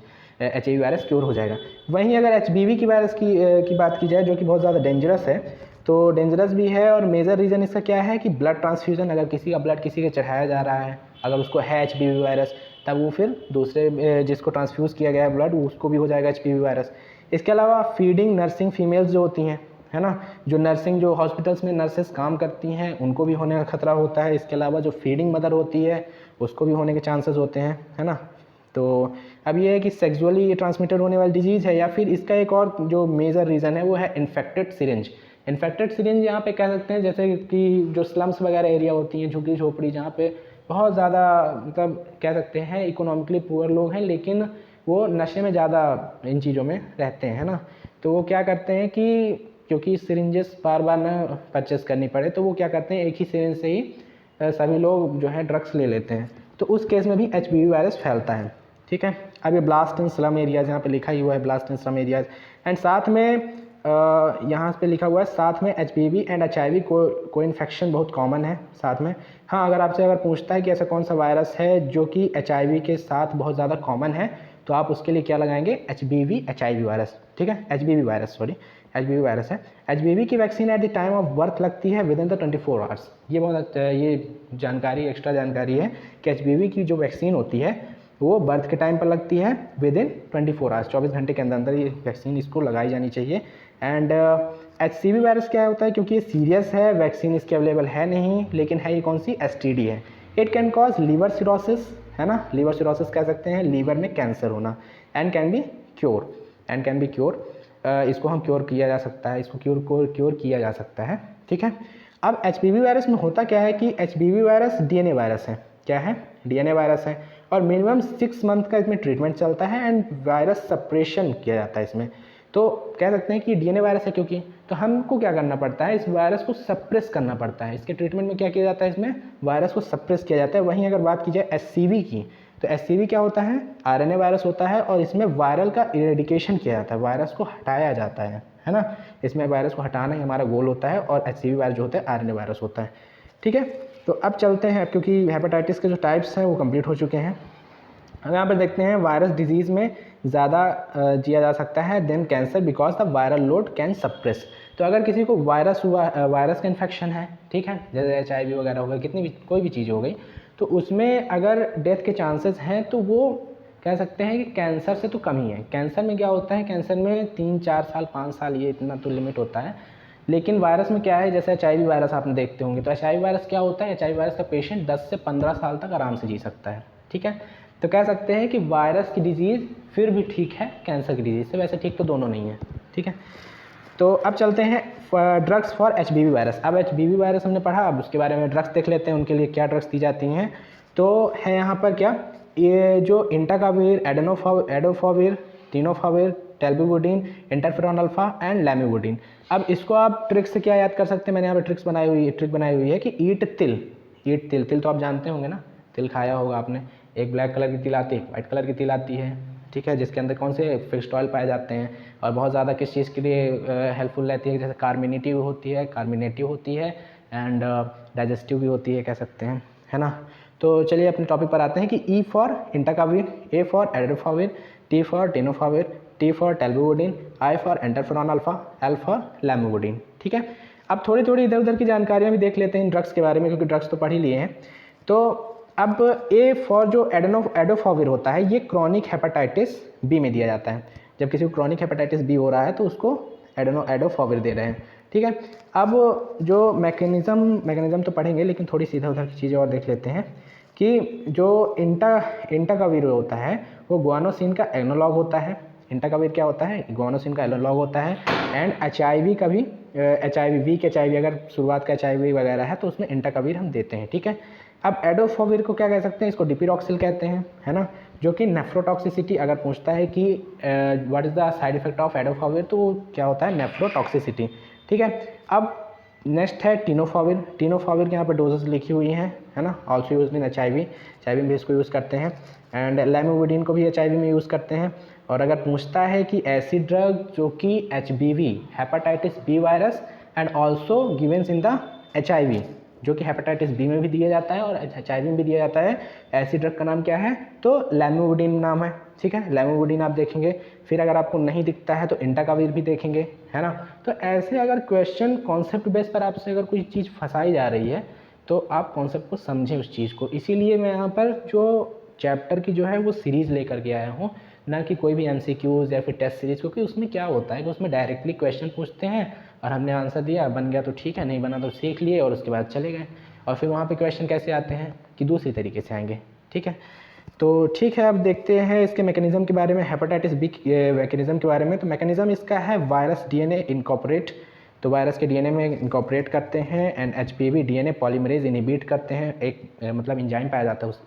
HIV वायरस क्योर हो जाएगा। वहीं अगर HBV की वायरस की बात की जाए, जो कि बहुत ज़्यादा डेंजरस है, तो डेंजरस भी है और मेजर रीज़न इसका क्या है कि ब्लड ट्रांसफ्यूज़न, अगर किसी का ब्लड किसी के चढ़ाया जा रहा है, अगर उसको है HBV वायरस, तब वो फिर दूसरे जिसको ट्रांसफ्यूज़ किया गया है ब्लड, उसको भी हो जाएगा HBV वायरस। इसके अलावा फीडिंग नर्सिंग फीमेल्स जो होती हैं, है ना, जो नर्सिंग, जो हॉस्पिटल्स में नर्सेस काम करती हैं, उनको भी होने का खतरा होता है। इसके अलावा जो फीडिंग मदर होती है, उसको भी होने के चांसेस होते हैं, है ना। तो अब ये है कि सेक्सुअली ट्रांसमिटेड होने वाली डिजीज़ है, या फिर इसका एक और जो मेजर रीज़न है वो है इन्फेक्टेड सिरिंज। इन्फेक्टेड सिरिंज यहाँ पे कह सकते हैं जैसे कि जो स्लम्स वगैरह एरिया होती हैं, झुग्गी झोपड़ी, जहाँ पे बहुत ज़्यादा मतलब कह सकते हैं इकोनॉमिकली पुअर लोग हैं, लेकिन वो नशे में ज़्यादा इन चीज़ों में रहते हैं, है ना। तो वो क्या करते हैं कि क्योंकि सिरिंजेस बार बार ना परचेस करनी पड़े, तो वो क्या करते हैं, एक ही सिरिंज से ही सभी लोग जो है ड्रग्स ले लेते हैं। तो उस केस में भी HBV वायरस फैलता है, ठीक है। अब ये ब्लास्ट इन स्लम एरियाज़, यहाँ पे लिखा ही हुआ है blast in slum areas, and साथ में यहाँ पे लिखा हुआ है साथ में HBV एंड HIV को इन्फेक्शन बहुत कॉमन है साथ में। हाँ, अगर आपसे अगर पूछता है कि ऐसा कौन सा वायरस है जो कि HIV के साथ बहुत ज़्यादा कॉमन है, तो आप उसके लिए क्या लगाएंगे, HBV HIV वायरस, ठीक है, HBV virus, sorry, HBV virus है। HBV की vaccine at the time of birth लगती है विद इन द 24 आवर्स। ये बहुत ये जानकारी, एक्स्ट्रा जानकारी है कि HBV की जो वैक्सीन होती है वो बर्थ के टाइम पर लगती है विद इन 24 आवर्स, 24 घंटे के अंदर अंदर ये वैक्सीन इसको लगाई जानी चाहिए। एंड HCV वायरस क्या होता है, क्योंकि ये सीरियस है, वैक्सीन इसकी अवेलेबल है नहीं, लेकिन है ये कौन सी, STD है। It can cause liver cirrhosis, है ना, लीवर सिरोसिस कह सकते हैं, लीवर में कैंसर होना, and can be cure, and can be cure, इसको हम क्योर किया जा सकता है, इसको क्योर किया जा सकता है, ठीक है। अब HBV वायरस में होता क्या है कि HBV वायरस DNA वायरस है, क्या है, DNA वायरस है, और मिनिमम 6 मंथ का इसमें ट्रीटमेंट चलता है एंड वायरस सप्रेशन किया जाता है इसमें। तो कह सकते हैं कि DNA वायरस है क्योंकि, तो हमको क्या करना पड़ता है, इस वायरस को सप्रेस करना पड़ता है। इसके ट्रीटमेंट में क्या किया जाता है, इसमें वायरस को सप्रेस किया जाता है। वहीं अगर बात की जाए HCV की, तो HCV क्या होता है, RNA वायरस होता है, और इसमें वायरल का इरेडिकेशन किया जाता है, वायरस को हटाया जाता है ना। इसमें वायरस को हटाना ही हमारा गोल होता है, और HCV वायरस जो होता है RNA वायरस होता है, ठीक है। तो अब चलते हैं, क्योंकि हेपेटाइटिस के जो टाइप्स हैं वो कंप्लीट हो चुके हैं। अब यहाँ पर देखते हैं वायरस डिजीज़ में ज़्यादा जिया जा सकता है then cancer, because the viral load can suppress. तो अगर किसी को वायरस का इन्फेक्शन है, ठीक है, जैसे HIV वगैरह हो गई, कितनी भी कोई भी चीज़ हो गई, तो उसमें अगर डेथ के चांसेस हैं, तो वो कह सकते हैं कि कैंसर से तो कम ही है। कैंसर में क्या होता है, कैंसर में 3-4 साल 5 साल ये इतना तो लिमिट होता है, लेकिन वायरस में क्या है, जैसे HIV वायरस आपने देखते होंगे, तो HIV वायरस क्या होता है, HIV वायरस का पेशेंट 10 से 15 साल तक आराम से जी सकता है, ठीक है। तो कह सकते हैं कि वायरस की डिजीज़ फिर भी ठीक है कैंसर की डिजीज़ से, वैसे ठीक तो दोनों नहीं है, ठीक है। तो अब चलते हैं ड्रग्स फॉर HBV वायरस। अब HBV वायरस हमने पढ़ा, अब उसके बारे में ड्रग्स देख लेते हैं, उनके लिए क्या ड्रग्स दी जाती हैं। तो है यहाँ पर क्या, ये जो इंटाकावीर, एडोफाविर, टिनोफाविर, टेल्बुबुडिन, इंटरफेरॉन अल्फा एंड लैमिबुडिन। अब इसको आप ट्रिक से क्या याद कर सकते हैं, मैंने यहाँ पर ट्रिक बनाई हुई है कि ईट तिल तो आप जानते होंगे ना, तिल खाया होगा आपने। एक ब्लैक कलर की तिल आती है, वाइट कलर की तिल आती है, ठीक है, जिसके अंदर कौन से फिक्स्ड ऑयल पाए जाते हैं, और बहुत ज़्यादा किस चीज़ के लिए हेल्पफुल रहती है, जैसे कार्मिनेटिव होती है एंड डाइजेस्टिव भी होती है, कह सकते हैं, है ना। तो चलिए अपने टॉपिक पर आते हैं कि E for entecavir, A for adefovir, T for tenofovir, T for telbivudine, I for interferon alpha, L for lamivudine, ठीक है। अब थोड़ी इधर उधर की जानकारियाँ भी देख लेते हैं इन ड्रग्स के बारे में, क्योंकि ड्रग्स तो पढ़ ही लिए हैं। तो अब A फॉर जो एडोफाविर होता है, ये क्रॉनिक हेपेटाइटिस B में दिया जाता है। जब किसी को क्रॉनिक हेपेटाइटिस B हो रहा है तो उसको एडोफाविर दे रहे हैं, ठीक है। अब जो मैकेनिज्म तो पढ़ेंगे, लेकिन थोड़ी सी इधर उधर की चीज़ें और देख लेते हैं कि जो इंटाकावीर होता है वो गुआनोसिन का एनालॉग होता है। इंटाकावीर क्या होता है, गुआनोसिन का एनालॉग होता है। एंड HIV का भी वीक HIV अगर शुरुआत का HIV वगैरह है तो उसमें इंटाकावीर हम देते हैं, ठीक है। अब एडोफाविर को क्या कह सकते हैं, इसको डिपिरॉक्सिल कहते हैं, है ना, जो कि नेफ्रोटॉक्सिसिटी अगर पूछता है कि what is the side effect of adefovir, तो क्या होता है, नेफ्रोटॉक्सिसिटी, ठीक है। अब नेक्स्ट है टिनोफाविर की यहाँ पर डोजेस लिखी हुई हैं, है ना, ऑल्सो यूज इन HIV में भी इसको यूज़ करते हैं। एंड लैमिबुडिन को भी HIV में यूज़ करते हैं। और अगर पूछता है कि ऐसी ड्रग जो कि HBV hepatitis B virus and also Givens in the HIV, जो कि हेपेटाइटिस बी में भी दिया जाता है और HIV में भी दिया जाता है। ऐसी ड्रग का नाम क्या है? तो लैमोवुडिन नाम है, ठीक है, लैमोवुडिन आप देखेंगे। फिर अगर आपको नहीं दिखता है तो इंटाकाविर भी देखेंगे, है ना। तो ऐसे अगर क्वेश्चन कॉन्सेप्ट बेस पर आपसे अगर कोई चीज़ फंसाई जा रही है तो आप कॉन्सेप्ट को समझें उस चीज़ को। इसीलिए मैं यहाँ पर जो चैप्टर की जो है वो सीरीज़ लेकर के आया हूँ, ना कि कोई भी MCQs या फिर टेस्ट सीरीज़, क्योंकि उसमें क्या होता है कि उसमें डायरेक्टली क्वेश्चन पूछते हैं और हमने आंसर दिया, बन गया तो ठीक है, नहीं बना तो सीख लिए और उसके बाद चले गए। और फिर वहाँ पे क्वेश्चन कैसे आते हैं कि दूसरी तरीके से आएंगे, ठीक है। तो ठीक है, अब देखते हैं इसके मैकेनिज़्म के बारे में, हेपेटाइटिस बी मैकेनिज़्म के बारे में। तो मैकेनिज़्म इसका है वायरस DNA इनकॉर्पोरेट, तो वायरस के DNA में इनकॉर्पोरेट करते हैं, and HPV DNA polymerase inhibit करते हैं। एक मतलब इंजाइम पाया जाता है उस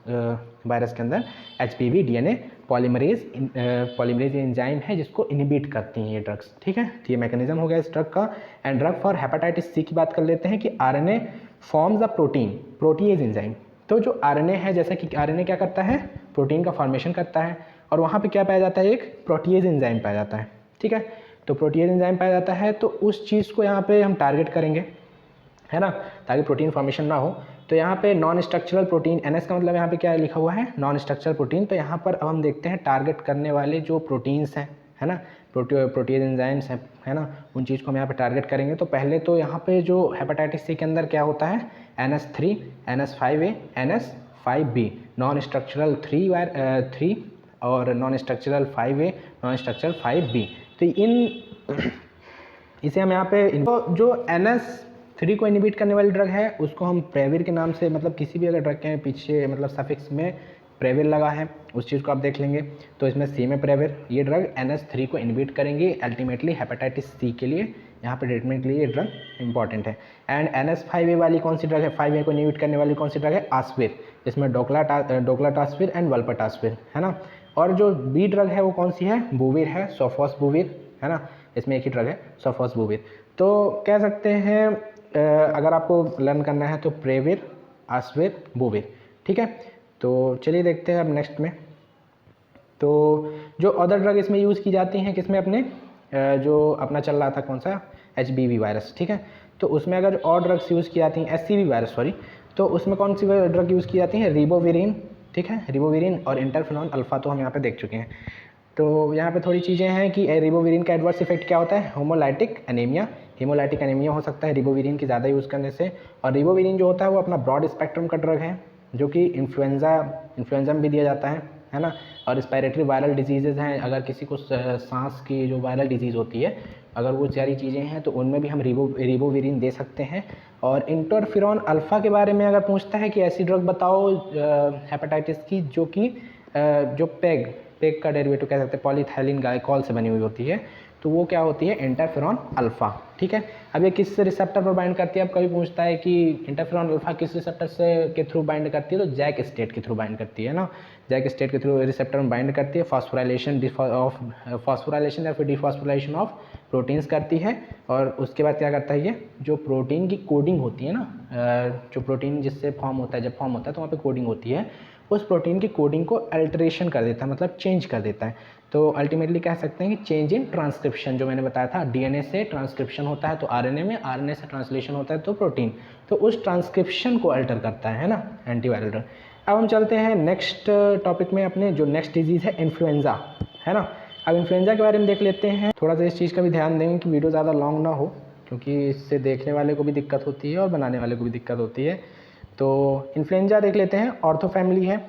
वायरस के अंदर, HPV DNA पॉलीमरेज इंजाइम है जिसको इनहिबिट करती हैं ये ड्रग्स, ठीक है। तो ये मैकेनिज्म हो गया इस ड्रग का। And drug for hepatitis C की बात कर लेते हैं कि RNA forms a protease enzyme. तो जो RNA है, जैसे कि RNA क्या करता है? प्रोटीन का फॉर्मेशन करता है, और वहाँ पे क्या पाया जाता है? एक प्रोटीएज एंजाइम पाया जाता है, ठीक है। तो प्रोटीएज एंजाइम पाया जाता है, तो उस चीज़ को यहाँ पे हम टारगेट करेंगे, है ना, ताकि प्रोटीन फॉर्मेशन ना हो। तो यहाँ पे नॉन स्ट्रक्चरल प्रोटीन, NS का मतलब यहाँ पे क्या लिखा हुआ है? Non structural protein. तो यहाँ पर अब हम देखते हैं टारगेट करने वाले जो प्रोटीन्स हैं, है ना, प्रोटीएज एंजाइम्स हैं, है ना, उन चीज़ को हम यहाँ पे टारगेट करेंगे। तो पहले तो यहाँ पे जो हेपेटाइटिस सी के अंदर क्या होता है? NS3, NS5A, NS5B, non structural 3 और non structural 5A, non structural 5B। तो इसे हम यहाँ पे जो NS3 को इनहिबिट करने वाली ड्रग है उसको हम प्रेविर के नाम से, मतलब किसी भी अगर ड्रग के पीछे मतलब सफिक्स में प्रेविर लगा है उस चीज़ को आप देख लेंगे। तो इसमें सी में प्रेविर, ये ड्रग NS3 को इनहिबिट करेंगे अल्टीमेटली हेपेटाइटिस सी के लिए, यहाँ पे ट्रीटमेंट के लिए ये ड्रग इंपॉर्टेंट है। एंड NS5A वाली कौन सी ड्रग है? 5A को इनहिबिट करने वाली कौन सी ड्रग है? आस्विर, जिसमें डोक्लाटास्विर एंड वल्पटास्विर, है ना। और जो बी ड्रग है वो कौन सी है? बुविर है, सोफोसबुविर, है ना, इसमें एक ही ड्रग है सोफोसबुविर। तो कह सकते हैं अगर आपको लर्न करना है तो प्रेविर, आस्विर, बुविर, ठीक है। तो चलिए देखते हैं अब नेक्स्ट में। तो जो अदर ड्रग इसमें यूज़ की जाती हैं किसमें? अपने जो अपना चल रहा था कौन सा? HBV वायरस, ठीक है। तो उसमें अगर और ड्रग्स यूज़ की जाती हैं, SCV वायरस सॉरी, तो उसमें कौन सी ड्रग यूज़ की जाती है? रिबोविरिन, ठीक है, रिबोविरिन और इंटरफेरॉन अल्फा, तो हम यहाँ पे देख चुके हैं। तो यहाँ पे थोड़ी चीज़ें हैं कि रिबोविरिन का एडवर्स इफेक्ट क्या होता है? हेमोलाइटिक एनीमिया हो सकता है रिबोविरिन की ज़्यादा यूज़ करने से। और रिबोविरिन जो होता है वो अपना ब्रॉड स्पेक्ट्रम का ड्रग है, जो कि इन्फ्लुएंजा में भी दिया जाता है ना। और रिस्पायरेटरी वायरल डिजीज़ेज़ हैं, अगर किसी को सांस की जो वायरल डिजीज़ होती है, अगर वो सारी चीज़ें हैं तो उनमें भी हम रिबोविरिन दे सकते हैं। और इंटरफेरॉन अल्फ़ा के बारे में अगर पूछता है कि ऐसी ड्रग बताओ हेपेटाइटिस की जो कि जो पेग का डेरिवेटिव कह सकते हैं, पॉलीथाइलिन ग्लाइकॉल से बनी हुई होती है, तो वो क्या होती है? इंटरफेरॉन अल्फ़ा, ठीक है। अब ये किस रिसेप्टर पर बाइंड करती है? अब कभी पूछता है कि इंटरफेरॉन अल्फ़ा किस रिसेप्टर से के थ्रू बाइंड करती है, तो जैक स्टेट के थ्रू बाइंड करती है ना, जैक स्टेट के थ्रू रिसेप्टर में बाइंड करती है। फॉस्फोराइलेशन या फिर डिफॉस्फोराइलेशन ऑफ प्रोटीन्स करती है। और उसके बाद क्या करता है? ये जो प्रोटीन की कोडिंग होती है ना, जो प्रोटीन जिससे फॉर्म होता है, जब फॉर्म होता है तो वहाँ पे कोडिंग होती है, उस प्रोटीन की कोडिंग को अल्टरेशन कर देता है, मतलब चेंज कर देता है। तो अल्टीमेटली कह सकते हैं कि चेंज इन ट्रांसक्रिप्शन, जो मैंने बताया था, DNA से ट्रांसक्रिप्शन होता है तो RNA में, RNA से ट्रांसलेशन होता है तो प्रोटीन, तो उस ट्रांसक्रिप्शन को अल्टर करता है ना एंटीवायरल ड्रग। अब हम चलते हैं नेक्स्ट टॉपिक में, अपने जो नेक्स्ट डिजीज़ है इन्फ्लुएंजा, है ना। अब इन्फ्लुएंजा के बारे में देख लेते हैं। थोड़ा सा इस चीज़ का भी ध्यान देंगे कि वीडियो ज़्यादा लॉन्ग ना हो, क्योंकि इससे देखने वाले को भी दिक्कत होती है और बनाने वाले को भी दिक्कत होती है। तो इन्फ्लुएंजा देख लेते हैं, ऑर्थो फैमिली है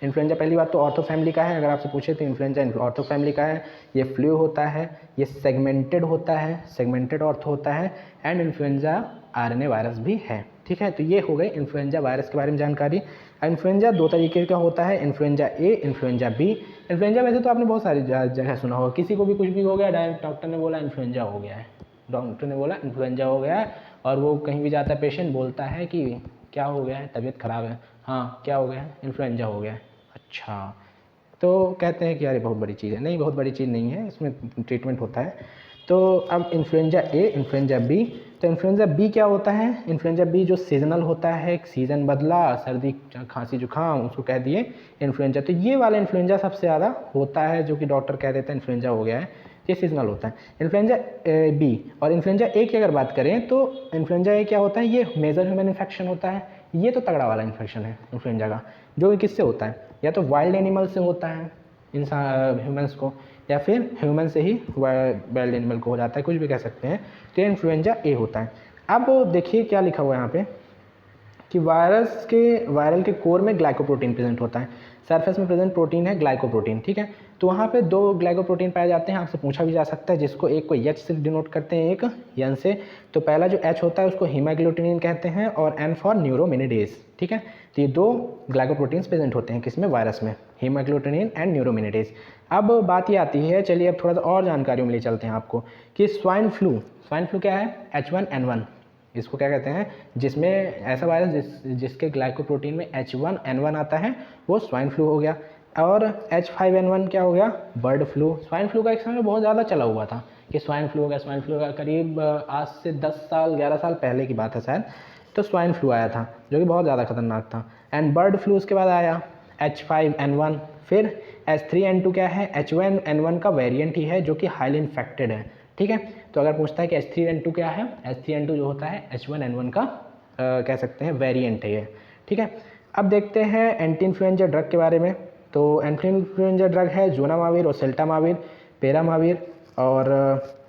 इन्फ्लुएंजा। पहली बात तो ऑर्थो फैमिली का है, अगर आपसे पूछे तो इन्फ्लुएंजा ऑर्थो फैमिली का है। ये फ्लू होता है, ये सेगमेंटेड होता है, सेगमेंटेड ऑर्थो होता है, एंड इन्फ्लुएंजा RNA वायरस भी है, ठीक है। तो ये हो गई इन्फ्लुएंजा वायरस के बारे में जानकारी। इन्फ्लुएंजा दो तरीके का होता है, influenza A, influenza B। Influenza वैसे तो आपने बहुत सारी जगह सुना होगा, किसी को भी कुछ भी हो गया, डायरेक्ट डॉक्टर ने बोला इन्फ्लुएंजा हो गया है, डॉक्टर ने बोला इन्फ्लुएंजा हो गया है। और वो कहीं भी जाता है पेशेंट, बोलता है कि क्या हो गया है, तबीयत ख़राब है, हाँ क्या हो गया है, इन्फ्लुएंजा हो गया है। अच्छा, तो कहते हैं कि यार ये बहुत बड़ी चीज़ है। नहीं, बहुत बड़ी चीज़ नहीं है, इसमें ट्रीटमेंट होता है। तो अब इन्फ्लुएंजा A, इन्फ्लुएंजा B। तो इन्फ्लुएंजा B क्या होता है? इन्फ्लुएंजा B जो सीजनल होता है, एक सीज़न बदला, सर्दी खांसी जुकाम, उसको कह दिए इन्फ्लुएंजा। तो ये वाला इन्फ्लुएंजा सबसे ज़्यादा होता है, जो कि डॉक्टर कह देता है इन्फ्लुएंजा हो गया है। ये सीजनल होता है। इन्फ्लुएंजा बी और इन्फ्लुएंजा ए की अगर बात करें तो इन्फ्लुएंजा ए क्या होता है, ये मेजर ह्यूमन इन्फेक्शन होता है। ये तो तगड़ा वाला इन्फेक्शन है इन्फ्लुएंजा का, जो कि किससे होता है, या तो वाइल्ड एनिमल से होता है इंसान ह्यूमन्स को, या फिर ह्यूमन से ही वाइल्ड एनिमल को हो जाता है, कुछ भी कह सकते हैं। तो ये इन्फ्लुएंजा ए होता है। अब देखिए क्या लिखा हुआ है यहाँ पे कि वायरल के कोर में ग्लाइकोप्रोटीन प्रेजेंट होता है, सरफेस में प्रेजेंट प्रोटीन है ग्लाइकोप्रोटीन, ठीक है। तो वहाँ पे 2 ग्लाइकोप्रोटीन पाए जाते हैं, आपसे पूछा भी जा सकता है, जिसको एक को एच से डिनोट करते हैं, एक एन से। तो पहला जो एच होता है उसको हीमाग्लूटिनिन कहते हैं और एन फॉर न्यूरोमिनिडेज, ठीक है। तो ये 2 ग्लाइकोप्रोटीन्स प्रेजेंट होते हैं किसमें, वायरस में, हीमाग्लूटिनिन एंड न्यूरोमिनिडेज। अब बात ये आती है, चलिए अब थोड़ा सा और जानकारियों में ले चलते हैं आपको कि स्वाइन फ्लू क्या है, H1N1 इसको क्या कहते हैं, जिसमें ऐसा वायरस जिसके ग्लाइकोप्रोटीन में H1N1 आता है वो स्वाइन फ्लू हो गया। और H5N1 क्या हो गया, बर्ड फ्लू। स्वाइन फ्लू का एक समय बहुत ज़्यादा चला हुआ था कि स्वाइन फ्लू हो गया, स्वाइन फ्लू का करीब आज से 10 साल 11 साल पहले की बात है शायद, तो स्वाइन फ्लू आया था जो कि बहुत ज़्यादा खतरनाक था। एंड बर्ड फ्लू उसके बाद आया H5N1। फिर H3N2 क्या है, H1N1 का वेरिएंट ही है जो कि हाईली इन्फेक्टेड है, ठीक है। तो अगर पूछता है कि H3N2 क्या है, H3N2 जो होता है H1N1 का कह सकते हैं वेरिएंट है ये, ठीक है। अब देखते हैं एंटी इन्फ्लुएंजा ड्रग के बारे में। तो एंटी इन्फ्लुएंजा ड्रग है जोनामाविर, ओसेल्टामाविर, पेरामाविर और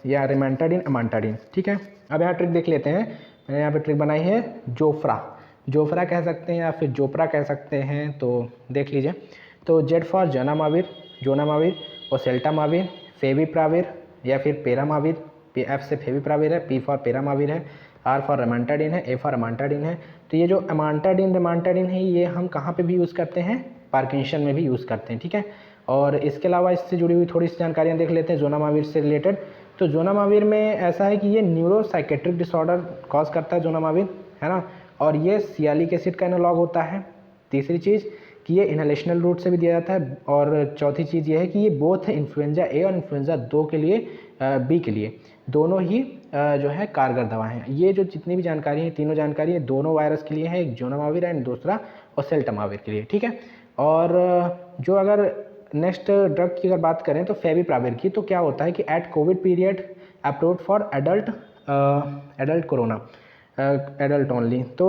या रिमांटाडिन, अमांटाडिन, ठीक है। अब यहाँ ट्रिक देख लेते हैं, मैंने यहाँ पे ट्रिक बनाई है जोफ्रा कह सकते हैं या फिर जोप्रा कह सकते हैं, तो देख लीजिए। तो जेड फॉर जोनामाविर, ओसेल्टामाविर, फेविप्राविर या फिर पेरामाविर, एफ से फेविप्राविर है, पी फॉर पेरामाविर है, आर फॉर अमांटाडिन है, ए फॉर अमांटाडिन है। तो ये जो अमांटाडिन है ये हम कहाँ पे भी यूज़ करते हैं, पार्किंसन में भी यूज़ करते हैं, ठीक है। और इसके अलावा इससे जुड़ी हुई थोड़ी सी जानकारियाँ देख लेते हैं जोनामाविर से रिलेटेड। तो जोनामाविर में ऐसा है कि ये न्यूरोसाइकेट्रिक डिसऑर्डर कॉज करता है जोनामाविर, है ना, और ये सियालिक एसिड का एनालॉग होता है। तीसरी चीज़ कि ये इनहेलेशनल रूट से भी दिया जाता है, और चौथी चीज़ ये है कि ये बोथ इन्फ्लुएंजा ए और इन्फ्लुएंजा 2 के लिए बी के लिए दोनों ही जो है कारगर दवा हैं। ये जो जितनी भी जानकारी है, तीनों जानकारी है दोनों वायरस के लिए है, एक जोनामाविर एंड दूसरा ओसेल्टामाविर के लिए, ठीक है। और जो अगर नेक्स्ट ड्रग की अगर बात करें तो फेविप्राविर की, तो क्या होता है कि at COVID period approved for adult corona, adult only. तो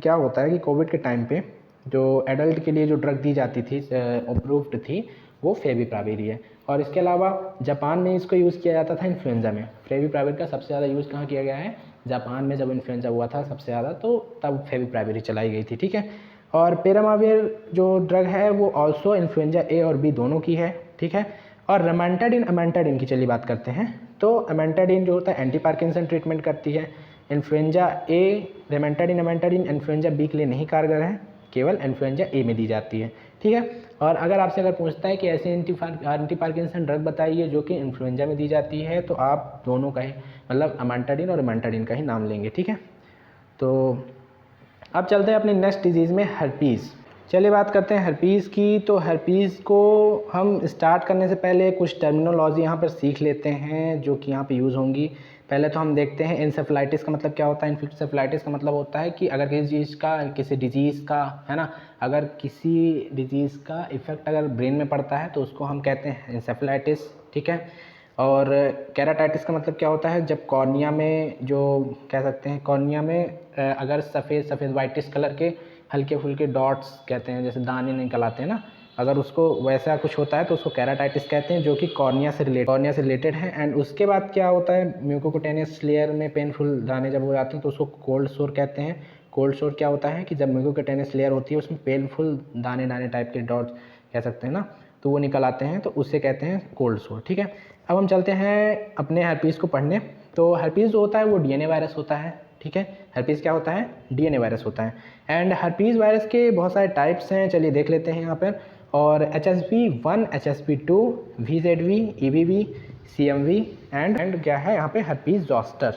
क्या होता है कि कोविड के टाइम पे जो एडल्ट के लिए जो ड्रग दी जाती थी, अप्रूव्ड थी, वो फेविप्राविर ही है। और इसके अलावा जापान में इसको यूज़ किया जाता था इन्फ्लुएंजा में। फेविप्राविर का सबसे ज़्यादा यूज़ कहाँ किया गया है, जापान में, जब इन्फ्लुएंजा हुआ था सबसे ज़्यादा, तो तब फेविप्राविर ही चलाई गई थी, ठीक है। और पेरामाविर जो ड्रग है वो ऑल्सो इन्फ्लुएंजा ए और बी दोनों की है, ठीक है। और अमांटाडिन की चलिए बात करते हैं। तो अमांटाडिन जो होता है एंटी पार्किंसन ट्रीटमेंट करती है। इन्फ्लुएंजा ए अमांटाडिन इन्फ्लुएंजा बी के लिए नहीं कारगर है, केवल इन्फ्लुएंजा ए में दी जाती है, ठीक है। और अगर पूछता है कि ऐसी एंटी पार्किंसन ड्रग बताइए जो कि इन्फ्लुएंजा में दी जाती है, तो आप दोनों का ही मतलब अमांटाडिन और अमांटाडिन का ही नाम लेंगे, ठीक है। तो अब चलते हैं अपनी नेक्स्ट डिजीज़ में, हर्पीज़। चलिए बात करते हैं हर्पीज़ की। तो हर्पीज़ को हम स्टार्ट करने से पहले कुछ टर्मिनोलॉजी यहाँ पर सीख लेते हैं जो कि यहाँ पे यूज़ होंगी। पहले तो हम देखते हैं इंसेफेलाइटिस का मतलब क्या होता है। इंसेफेलाइटिस का मतलब होता है कि अगर किसी डिजीज़ का, है ना, अगर किसी डिजीज़ का इफ़ेक्ट अगर ब्रेन में पड़ता है तो उसको हम कहते हैं इंसेफेलाइटिस, ठीक है। और केराटाइटिस का मतलब क्या होता है, जब कॉर्निया में जो कह सकते हैं, कॉर्निया में अगर सफ़ेद वाइटिश कलर के हल्के फुल्के डॉट्स कहते हैं, जैसे दाने निकल आते हैं ना, अगर उसको वैसा कुछ होता है तो उसको केराटाइटिस कहते हैं, जो कि कॉर्निया से रिलेटेड है। एंड उसके बाद क्या होता है, म्यूकोकुटेनियस लेयर में पेनफुल दाने जब हो जाते हैं तो उसको कोल्ड सोर कहते हैं। कोल्ड सोर क्या होता है कि जब म्यूकोकुटेनियस लेयर होती है उसमें पेनफुल दाने टाइप के डॉट्स कह सकते हैं ना, तो वो निकल आते हैं, तो उससे कहते हैं कोल्ड सोर, ठीक है। अब हम चलते हैं अपने हर्पीज़ को पढ़ने। तो हर्पीज़ जो होता है वो डीएनए वायरस होता है, ठीक है। हर्पीज़ क्या होता है, डीएनए वायरस होता है। एंड हर्पीज़ वायरस के बहुत सारे टाइप्स हैं, चलिए देख लेते हैं यहाँ पर। और HSV1, HSV2, VZV, EBV, CMV and क्या है यहाँ पे हर्पीज़ ज़ॉस्टर।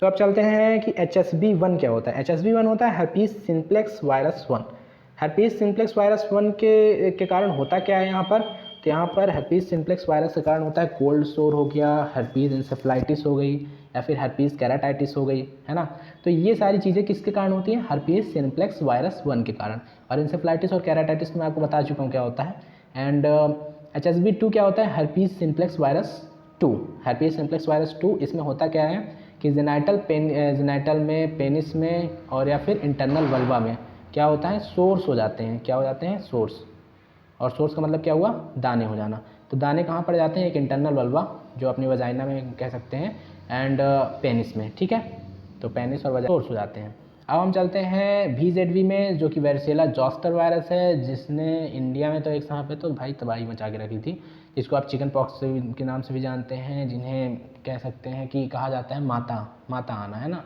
तो अब चलते हैं कि HSV1 क्या होता है। HSV1 होता है herpes simplex virus 1। Herpes simplex virus 1 के कारण होता क्या है यहाँ पर, तो यहाँ पर हर्पीज़ सिम्प्लेक्स वायरस के कारण होता है कोल्ड सोर हो गया, हर्पीज़ इंसेफेलाइटिस हो गई, या फिर हर्पीज़ केराटाइटिस हो गई, है ना। तो ये सारी चीज़ें किसके कारण होती हैं, हर्पीज़ सिम्प्लेक्स वायरस 1 के कारण। और इंसेफेलाइटिस और केराटाइटिस में आपको बता चुका हूँ क्या होता है। एंड HSV2 क्या होता है, herpes simplex virus 2, herpes simplex virus 2, इसमें होता क्या है कि जेनाइटल में, पेनिस में और या फिर इंटरनल वल्वा में क्या होता है, सोर्स हो जाते हैं। क्या हो जाते हैं, सोर्स। और सोर्स का मतलब क्या हुआ, दाने हो जाना। तो दाने कहाँ पड़ जाते हैं, एक इंटरनल वल्वा जो अपनी वजाइना में कह सकते हैं, एंड पेनिस में, ठीक है। तो पेनिस और वजाइना सोर्स हो जाते हैं। अब हम चलते हैं VZV में, जो कि वेरिसेला जोस्टर वायरस है, जिसने इंडिया में तो एक समय पे तो भाई तबाही मचा के रखी थी, जिसको आप चिकन पॉक्स के नाम से भी जानते हैं, जिन्हें कह सकते हैं कि कहा जाता है माता आना, है ना।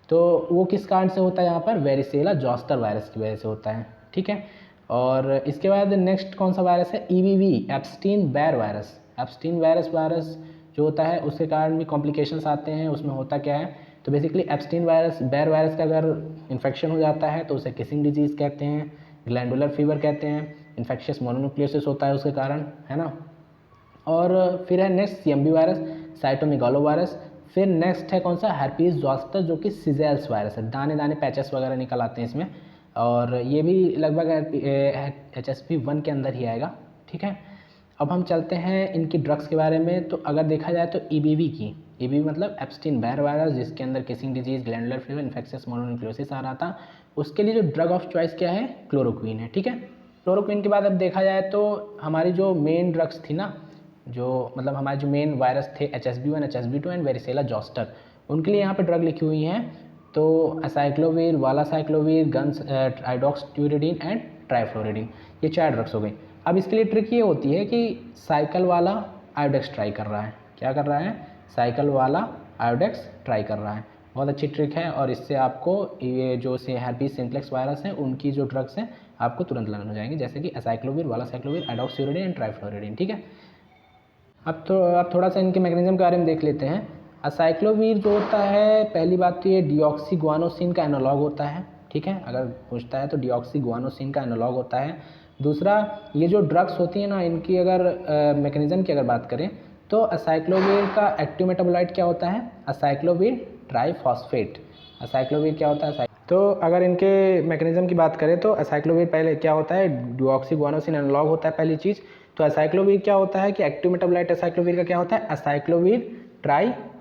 तो वो किस कारण से होता है, यहाँ पर वेरिसेला जोस्टर वायरस की वजह से होता है, ठीक है। और इसके बाद नेक्स्ट कौन सा वायरस है, EBV, Epstein Barr virus. Epstein virus जो होता है उसके कारण भी कॉम्प्लिकेशंस आते हैं। उसमें होता क्या है, तो बेसिकली एप्स्टीन बायर वायरस का अगर इन्फेक्शन हो जाता है तो उसे किसिंग डिजीज़ कहते हैं, ग्लैंडुलर फीवर कहते हैं, इन्फेक्शियस मोनोन्यूक्लियोसिस होता है उसके कारण, है ना। और फिर है next CMV virus, cytomegalo virus. फिर नेक्स्ट है कौन सा, herpes zoster, जो कि सीजेल्स वायरस है। दाने दाने पैचेस वगैरह निकल आते हैं इसमें, और ये भी लगभग HSV1 के अंदर ही आएगा, ठीक है। अब हम चलते हैं इनकी ड्रग्स के बारे में। तो अगर देखा जाए तो EBV मतलब एप्स्टीन बायर वायरस, जिसके अंदर kissing disease, glandular fever, infectious mononucleosis आ रहा था, उसके लिए जो ड्रग ऑफ चॉइस क्या है, क्लोरोक्वीन है, ठीक है। क्लोरोक्वीन के बाद अब देखा जाए तो हमारी जो मेन ड्रग्स थी ना, जो मतलब हमारे जो मेन वायरस थे HSV1, HSV2 and varicella zoster, उनके लिए यहाँ पे ड्रग लिखी हुई हैं। तो असाइक्लोविर, वालासाइक्लोविर, आइडॉक्सिट्यूरिडीन एंड ट्राइफ्लोरिडीन, ये 4 ड्रग्स हो गई। अब इसके लिए ट्रिक ये होती है कि साइकिल वाला आयोडेक्स ट्राई कर रहा है। क्या कर रहा है, साइकिल वाला आयोडेक्स ट्राई कर रहा है। बहुत अच्छी ट्रिक है, और इससे आपको ये जो से herpes simplex वायरस हैं उनकी जो ड्रग्स हैं आपको तुरंत लर्न हो जाएंगे, जैसे कि असाइक्लोविर, वालासाइक्लोविर, आइडॉक्सिट्यूरिडीन एंड ट्राइफ्लोरिडीन, ठीक है। अब थोड़ा सा इनके मैकेनिज्म के बारे में देख लेते हैं। असाइक्लोविर जो होता है, पहली बात तो ये डिऑक्सीगुआनोसिन का एनालॉग होता है, ठीक है। अगर पूछता है तो डिऑक्सीगुआनोसिन का एनालॉग होता है। दूसरा, ये जो ड्रग्स होती हैं ना, इनकी अगर मैकेनिज्म की अगर बात करें तो असाइक्लोविर का एक्टिव मेटाबोलाइट क्या होता है, असाइक्लोविर ट्राइफॉस्फेट। असाइक्लोविर क्या होता है, तो अगर इनके मैकेनिज्म की बात करें तो असाइक्लोविर पहले क्या होता है, डिऑक्सीगुआनोसिन एनालॉग होता है पहली चीज़। तो असाइक्लोविर क्या होता है कि एक्टिव मेटाबोलाइट असाइक्लोविर का क्या होता है, असाइक्लोविर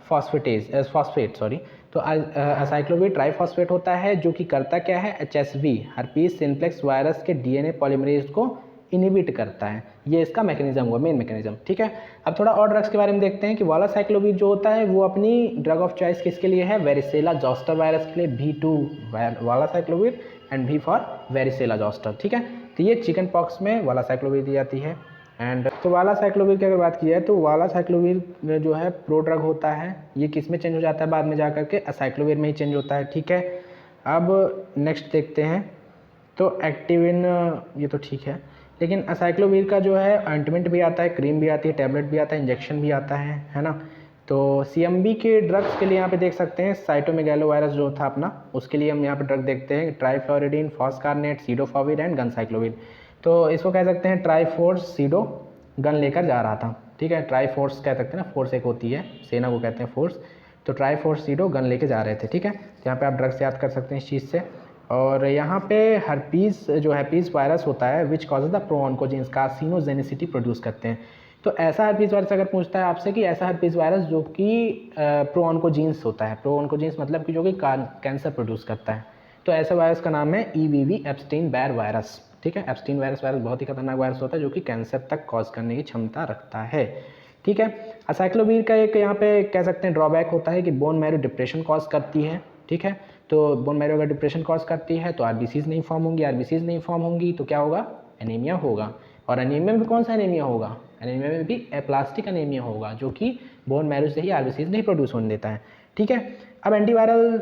फॉस्फेट सॉरी। तो असाइक्लोविर ट्राइफॉस्फेट होता है, जो कि करता क्या है, HSV herpes simplex वायरस के DNA पॉलीमरेज को इनहिबिट करता है। ये इसका मैकेनिज्म हुआ, मेन मैकेनिज्म, ठीक है। अब थोड़ा और ड्रग्स के बारे में देखते हैं कि वालासाइक्लोविर जो होता है वो अपनी ड्रग ऑफ चॉइस किसके लिए है, वेरिसेला जोस्टर वायरस के लिए, V2 valacyclovir and V for varicella zoster, ठीक है। तो ये चिकन पॉक्स में वालासाइक्लोविर दी जाती है। एंड तो वालासाइक्लोविर की अगर बात की जाए तो वालासाइक्लोविर जो है प्रो ड्रग होता है। ये किस में चेंज हो जाता है, बाद में जा करके असाइक्लोविर में ही चेंज होता है, ठीक है। अब नेक्स्ट देखते हैं तो एक्टिविन, ये तो ठीक है, लेकिन असाइक्लोविर का जो है ऑइंटमेंट भी आता है, क्रीम भी आती है, टैबलेट भी आता है, इंजेक्शन भी आता है ना। तो CMV के ड्रग्स के लिए यहाँ पे देख सकते हैं, साइटोमेगालो वायरस जो था अपना, उसके लिए हम यहाँ पे ड्रग देखते हैं, ट्राइफ्लोरिडीन, फॉस्कारनेट, सीडोफॉविर एंड गनसाइक्लोविर। तो इसको कह सकते हैं ट्राईफोर्स सीडो गन लेकर जा रहा था, ठीक है। ट्राईफोर्स कह सकते हैं ना, फोर्स एक होती है, सेना को कहते हैं फोर्स। तो ट्राईफोर्स सीडो गन लेके जा रहे थे, ठीक है। तो यहाँ पे आप ड्रग्स याद कर सकते हैं इस चीज़ से। और यहाँ पे herpes वायरस होता है which causes the pro-oncogenes, carcinogenicity produce करते हैं। तो ऐसा herpes वायरस अगर पूछता है आपसे कि ऐसा herpes वायरस जो कि प्रो-ऑन्कोजीन्स होता है, प्रो-ऑन्कोजीन्स मतलब कि जो कि कैंसर प्रोड्यूस करता है, तो ऐसे वायरस का नाम है EBV, एप्स्टीन बायर वायरस, ठीक है। एप्स्टीन वायरस बहुत ही खतरनाक वायरस होता है, जो कि कैंसर तक कॉज करने की क्षमता रखता है, ठीक है। असाइक्लोविर का एक यहाँ पे कह सकते हैं ड्रॉबैक होता है कि बोन मैरो डिप्रेशन कॉज करती है, ठीक है। तो बोन मैरो अगर डिप्रेशन कॉज करती है तो RBCs नहीं फॉर्म होंगी, RBCs नहीं फॉर्म होंगी तो क्या होगा, एनीमिया होगा। और एनीमिया में कौन सा एनीमिया होगा, एनीमिया में भी एप्लास्टिक एनीमिया होगा, जो कि बोन मैरो से ही RBCs नहीं प्रोड्यूस होने देता है, ठीक है। अब एंटीवायरल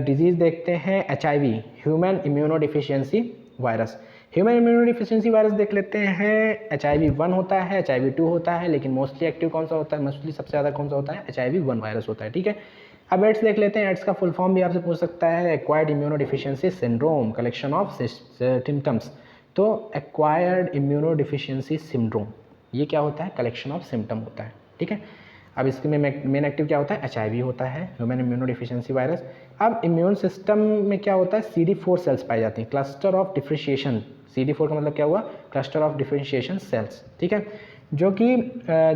डिजीज़ देखते हैं, HIV, human immunodeficiency virus. Human immunodeficiency virus देख लेते हैं। HIV1 होता है, HIV2 होता है, लेकिन मोस्टली एक्टिव कौन सा होता है, मोस्टली सबसे ज़्यादा कौन सा होता है, HIV1 वायरस होता है, ठीक है। अब एड्स देख लेते हैं। एड्स का फुल फॉर्म भी आपसे पूछ सकता है, acquired immunodeficiency syndrome, collection of symptoms. तो एक्वायर्ड इम्यूनोडिफिशियंसी सिंड्रोम ये क्या होता है, कलेक्शन ऑफ सिम्टम होता है, ठीक है। अब इसके में मेन एक्टिव क्या होता है, HIV होता है, ह्यूमन इम्यूनोडिफिशियंसी वायरस। अब इम्यून सिस्टम में क्या होता है, CD4 सेल्स पाई जाती हैं, क्लस्टर ऑफ डिफरेंशिएशन। CD4 का मतलब क्या हुआ, क्लस्टर ऑफ डिफरेंशिएशन सेल्स, ठीक है। जो कि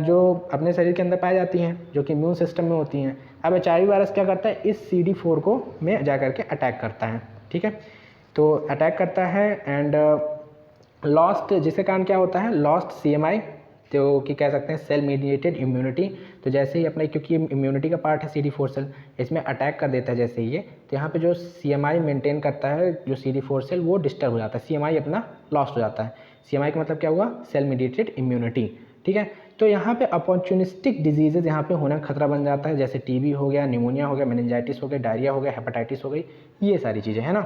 जो अपने शरीर के अंदर पाई जाती हैं, जो कि इम्यून सिस्टम में होती हैं। अब HIV वायरस क्या करता है, इस CD4 को में जा कर के अटैक करता है, ठीक है। तो अटैक करता है एंड लॉस्ट, जिसके कारण क्या होता है, लॉस्ट CMI, तो कि कह सकते हैं सेल मीडिएटेड इम्यूनिटी। तो जैसे ही अपने, क्योंकि इम्यूनिटी का पार्ट है CD4 सेल, इसमें अटैक कर देता है जैसे ही ये, तो यहाँ पे जो CMI मेंटेन करता है जो CD4 सेल, वो डिस्टर्ब हो जाता है, CMI अपना लॉस्ट हो जाता है। CMI का मतलब क्या हुआ, सेल मीडिएटेड इम्यूनिटी, ठीक है। तो यहाँ पे अपॉर्चुनिस्टिक डिजीजेज यहाँ पे होने का खतरा बन जाता है, जैसे TB हो गया, निमोनिया हो गया, मेनिंजाइटिस हो गया, डायरिया हो गया, हेपेटाइटिस हो गई, ये सारी चीज़ें है ना।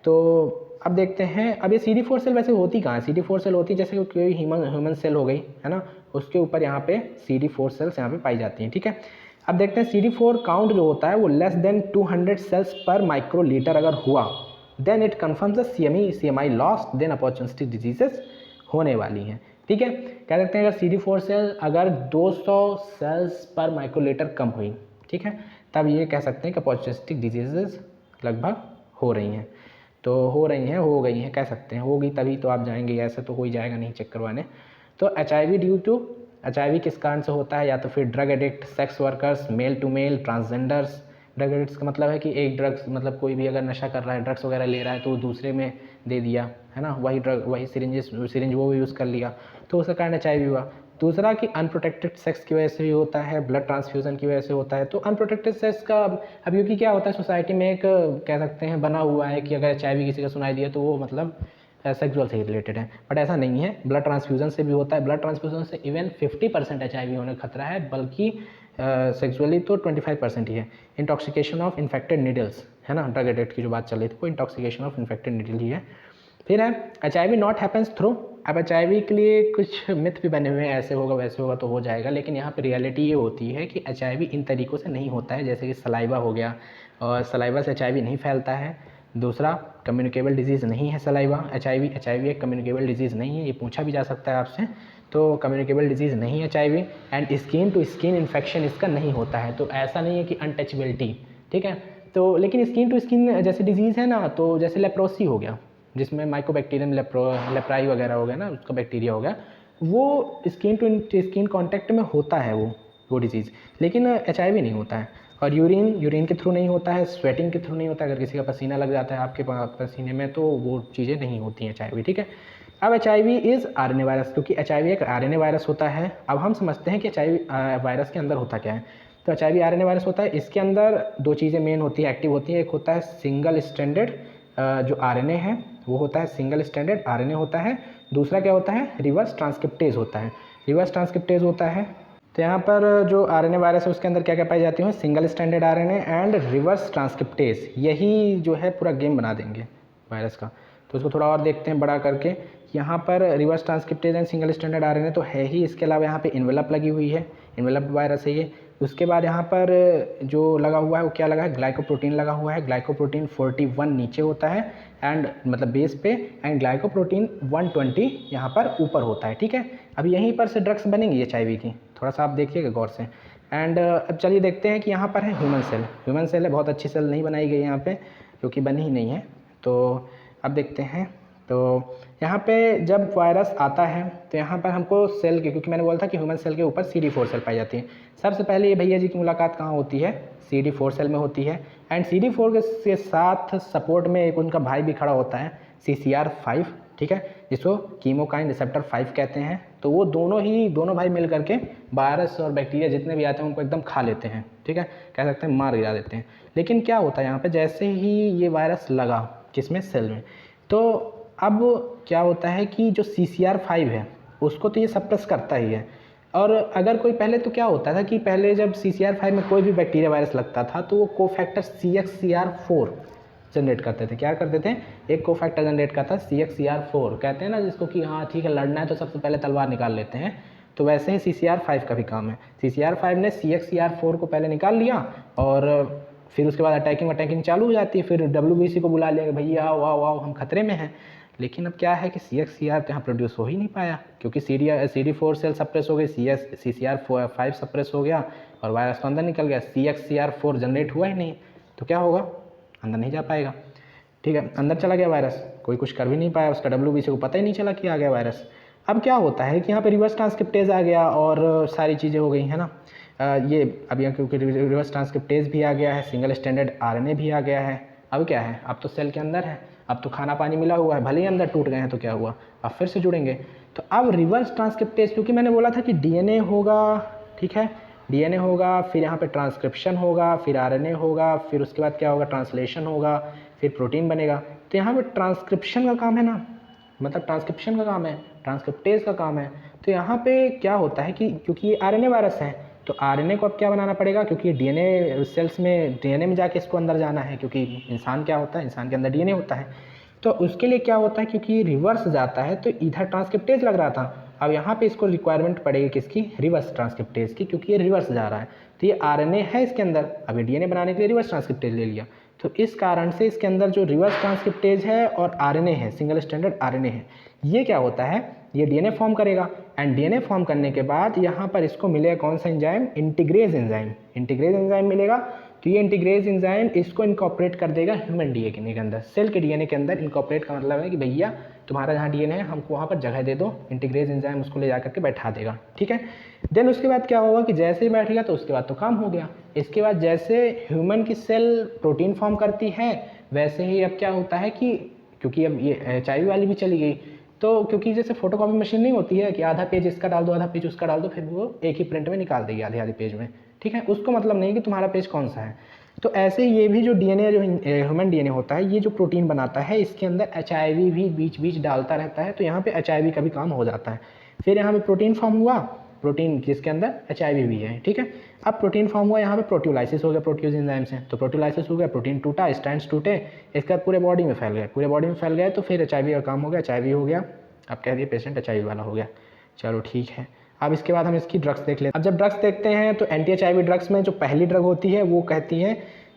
तो अब देखते हैं, अब ये CD4 सेल वैसे होती कहाँ है, CD4 सेल होती है जैसे कोई ह्यूमन सेल हो गई है ना, उसके ऊपर यहाँ पे CD4 सेल्स यहाँ पे पाई जाती हैं, ठीक है। अब देखते हैं CD4 काउंट जो होता है वो less than 200 cells per microlitre अगर हुआ, then it confirms the CMI lost, then opportunistic diseases होने वाली हैं, ठीक है। कह सकते हैं अगर CD4 सेल अगर 200 सेल्स पर माइक्रोलीटर कम हुई, ठीक है, तब ये कह सकते हैं कि अपॉर्चुनिस्टिक डिजीजेस लगभग हो रही हैं। तो हो रही हैं, हो गई हैं, कह सकते हैं, होगी तभी तो आप जाएंगे, ऐसे तो हो ही जाएगा नहीं चेक करवाने। तो HIV किस कारण से होता है, या तो फिर drug addict, sex workers, male to male, transgenders. Drug addicts का मतलब है कि एक ड्रग्स, मतलब कोई भी अगर नशा कर रहा है, ड्रग्स वगैरह ले रहा है, तो दूसरे में दे दिया है ना, वही ड्रग, वही सिरिंज वो यूज़ कर लिया, तो उसका कारण HIV हुआ। दूसरा कि अनप्रोटेक्टेड सेक्स की वजह से भी होता है, ब्लड ट्रांसफ्यूज़न की वजह से होता है। तो अनप्रोटेक्टेड सेक्स का अब क्योंकि क्या होता है सोसाइटी में एक कह सकते हैं बना हुआ है कि अगर HIV किसी का सुनाई दिया तो वो मतलब सेक्सुअल से रिलेटेड है, बट ऐसा नहीं है, ब्लड ट्रांसफ्यूज़न से भी होता है। ब्लड ट्रांसफ्यूज़न से इवन 50% HIV होने का खतरा है, बल्कि सेक्सुअली तो 25% ही है। इंटॉक्सिकेशन ऑफ इन्फेक्टेड नीडल्स है ना, ड्रग एडिक्ट की जो बात चल रही थी वो इंटॉक्सिकेशन ऑफ इन्फेक्टेड नीडल ही है। फिर है HIV नॉट हैपन्स थ्रू। अब HIV के लिए कुछ मिथ भी बने हुए हैं, ऐसे होगा वैसे होगा तो हो जाएगा, लेकिन यहाँ पे रियलिटी ये होती है कि HIV इन तरीक़ों से नहीं होता है, जैसे कि सलाइवा हो गया, और सलाइवा से HIV नहीं फैलता है। दूसरा, कम्युनिकेबल डिजीज़ नहीं है सलाइवा। HIV एक कम्युनिकेबल डिजीज़ नहीं है, ये पूछा भी जा सकता है आपसे, तो कम्युनिकेबल डिजीज़ नहीं है HIV। And skin to skin infection इसका नहीं होता है, तो ऐसा नहीं है कि अनटचबिलिटी, ठीक है। तो लेकिन स्किन टू स्किन जैसे डिजीज़ है ना, तो जैसे लेप्रोसी हो गया, जिसमें माइकोबैक्टीरियम लेप्राई वगैरह हो गया ना, उसका बैक्टीरिया हो गया, वो स्किन टू स्किन कांटेक्ट में होता है वो डिजीज़, लेकिन HIV नहीं होता है। और यूरिन के थ्रू नहीं होता है, स्वेटिंग के थ्रू नहीं होता है, अगर किसी का पसीना लग जाता है आपके पसीने में तो वो चीज़ें नहीं होती हैं HIV, ठीक है। अब HIV इज़ RNA वायरस, क्योंकि HIV एक RNA वायरस होता है। अब हम समझते हैं कि HIV वायरस के अंदर होता क्या है। तो HIV RNA वायरस होता है, इसके अंदर दो चीज़ें मेन होती है, एक्टिव होती है। एक होता है सिंगल स्ट्रैंडेड जो RNA है, वो होता है सिंगल स्ट्रैंडेड RNA होता है। दूसरा क्या होता है, रिवर्स ट्रांसक्रिप्टेज होता है। रिवर्स ट्रांसक्रिप्टेज होता है, तो यहाँ पर जो RNA वायरस है उसके अंदर क्या क्या पाई जाती है, single stranded RNA and reverse transcriptase, यही जो है पूरा गेम बना देंगे वायरस का। तो उसको थोड़ा और देखते हैं बड़ा करके। यहाँ पर reverse transcriptase and single stranded RNA तो है ही, इसके अलावा यहाँ पे इन्वेलप लगी हुई है, इन्वेलप वायरस है ये। उसके बाद यहाँ पर जो लगा हुआ है वो क्या लगा है, ग्लाइकोप्रोटीन लगा हुआ है। ग्लाइकोप्रोटीन 41 नीचे होता है एंड मतलब बेस पे, एंड ग्लाइकोप्रोटीन 120 यहाँ पर ऊपर होता है, ठीक है। अब यहीं पर से ड्रग्स बनेंगी HIV की, थोड़ा सा आप देखिएगा गौर से। एंड अब चलिए देखते हैं कि यहाँ पर है ह्यूमन सेल है, बहुत अच्छी सेल नहीं बनाई गई यहाँ पे, क्योंकि बनी ही नहीं है। तो अब देखते हैं, तो यहाँ पे जब वायरस आता है तो यहाँ पर हमको सेल के, क्योंकि मैंने बोला था कि ह्यूमन सेल के ऊपर CD4 सेल पाई जाती है। सबसे पहले ये भैया जी की मुलाकात कहाँ होती है, CD4 सेल में होती है। एंड CD4 के साथ सपोर्ट में एक उनका भाई भी खड़ा होता है, CCR5, ठीक है, जिसको कीमोकाइन रिसेप्टर 5 कहते हैं। तो वो दोनों भाई मिल करके वायरस और बैक्टीरिया जितने भी आते हैं उनको एकदम खा लेते हैं, ठीक है, कह सकते हैं मार गिरा देते हैं। लेकिन क्या होता है यहाँ पे, जैसे ही ये वायरस लगा किसमें, सेल में, तो अब क्या होता है कि जो CCR5 है उसको तो ये सप्रेस करता ही है। और अगर कोई पहले तो क्या होता था कि पहले जब CCR5 में कोई भी बैक्टीरिया वायरस लगता था तो वो कोफैक्टर CXCR4 जनरेट करते थे। क्या करते थे, एक कोफैक्टर जनरेट करता है CXCR4, कहते हैं ना जिसको कि हाँ ठीक है लड़ना है तो सबसे पहले तलवार निकाल लेते हैं, तो वैसे ही CCR5 का भी काम है। CCR5 ने CXCR4 को पहले निकाल लिया और फिर उसके बाद अटैकिंग चालू हो जाती है। फिर WBC को बुला लिया कि भैया आओ आओ आओ हम खतरे में हैं। लेकिन अब क्या है कि CXCR तो यहाँ प्रोड्यूस हो ही नहीं पाया, क्योंकि CD4 सेल सप्रेस हो गई, CCR5 सप्रेस हो गया और वायरस तो अंदर निकल गया। CXCR4 जनरेट हुआ ही नहीं, तो क्या होगा, अंदर नहीं जा पाएगा, ठीक है। अंदर चला गया वायरस, कोई कुछ कर भी नहीं पाया, उसका WBC को पता ही नहीं चला कि आ गया वायरस। अब क्या होता है कि यहाँ पे रिवर्स ट्रांसक्रिप्टेज आ गया और सारी चीज़ें हो गई है ना। ये अब यहाँ क्योंकि रिवर्स ट्रांसक्रिप्टेज भी आ गया है, सिंगल स्टैंडर्ड आरएनए भी आ गया है। अब क्या है, अब तो सेल के अंदर है, अब तो खाना पानी मिला हुआ है, भले ही अंदर टूट गए हैं तो क्या हुआ, अब फिर से जुड़ेंगे। तो अब रिवर्स ट्रांसक्रिप्टेज, क्योंकि मैंने बोला था कि डीएनए होगा, ठीक है, डीएनए होगा, फिर यहाँ पे ट्रांसक्रिप्शन होगा, फिर आरएनए होगा, फिर उसके बाद क्या होगा, ट्रांसलेशन होगा, फिर प्रोटीन बनेगा। तो यहाँ पे ट्रांसक्रिप्शन का काम है ना, मतलब ट्रांसक्रिप्शन का काम है, ट्रांसक्रिप्टेज का काम है। तो यहाँ पे क्या होता है कि क्योंकि ये आरएनए वायरस है तो आरएनए को अब क्या बनाना पड़ेगा, क्योंकि डीएनए सेल्स में, डीएनए में जाके इसको अंदर जाना है, क्योंकि इंसान क्या होता है, इंसान के अंदर डीएनए होता है। तो उसके लिए क्या होता है, क्योंकि रिवर्स जाता है तो इधर ट्रांसक्रिप्टेज लग रहा था, अब यहाँ पे इसको रिक्वायरमेंट पड़ेगी किसकी, रिवर्स ट्रांसक्रिप्टेज की, क्योंकि ये रिवर्स जा रहा है। तो ये आरएनए है इसके अंदर, अब ये डीएनए बनाने के लिए रिवर्स ट्रांसक्रिप्टेज ले लिया। तो इस कारण से इसके अंदर जो रिवर्स ट्रांसक्रिप्टेज है और आरएनए है, सिंगल स्टैंडर्ड आरएनए है, ये क्या होता है, ये डीएनए फॉर्म करेगा। एंड डीएनए फॉर्म करने के बाद यहाँ पर इसको मिलेगा कौन सा enzyme, integrase enzyme, integrase enzyme मिलेगा। तो ये इंटीग्रेज एंजाइम इसको इनकॉर्पोरेट कर देगा ह्यूमन डीएनए के अंदर, सेल के डीएनए के अंदर। इनकॉर्पोरेट का मतलब है कि भैया तुम्हारा जहाँ डीएनए है हमको वहाँ पर जगह दे दो, इंटीग्रेज एंजाइम उसको ले जा करके बैठा देगा, ठीक है। देन उसके बाद क्या होगा कि जैसे ही बैठ गया तो उसके बाद तो काम हो गया। इसके बाद जैसे ह्यूमन की सेल प्रोटीन फॉर्म करती है, वैसे ही अब क्या होता है कि क्योंकि अब ये HIV वाली भी चली गई, तो क्योंकि जैसे फोटोकॉपी मशीन नहीं होती है कि आधा पेज इसका डाल दो आधा पेज उसका डाल दो, फिर वो एक ही प्रिंट में निकाल देगी आधे आधे पेज में, ठीक है, उसको मतलब नहीं कि तुम्हारा पेज कौन सा है। तो ऐसे ये भी जो डीएनए, जो ह्यूमन डीएनए होता है, ये जो प्रोटीन बनाता है, इसके अंदर HIV भी बीच बीच डालता रहता है, तो यहाँ पे HIV का भी काम हो जाता है। फिर यहाँ पे प्रोटीन फॉर्म हुआ, प्रोटीन जिसके अंदर HIV भी है, ठीक है। अब प्रोटीन फॉर्म हुआ, यहाँ पे प्रोटियोलाइसिस हो गया प्रोटियोज एंजाइम से, तो प्रोटियोलाइसिस हो गया, प्रोटीन टूटा, स्ट्रैंड्स टूटे, इसके बाद पूरे बॉडी में फैल गए, पूरे बॉडी में फैल गए, तो फिर HIV का काम हो गया, HIV हो गया, अब कह दिए पेशेंट HIV वाला हो गया। चलो ठीक है, अब इसके बाद हम इसकी ड्रग्स देख लेते हैं। अब जब ड्रग्स देखते हैं तो एंटी HIV ड्रग्स में जो पहली ड्रग होती है वो कहती है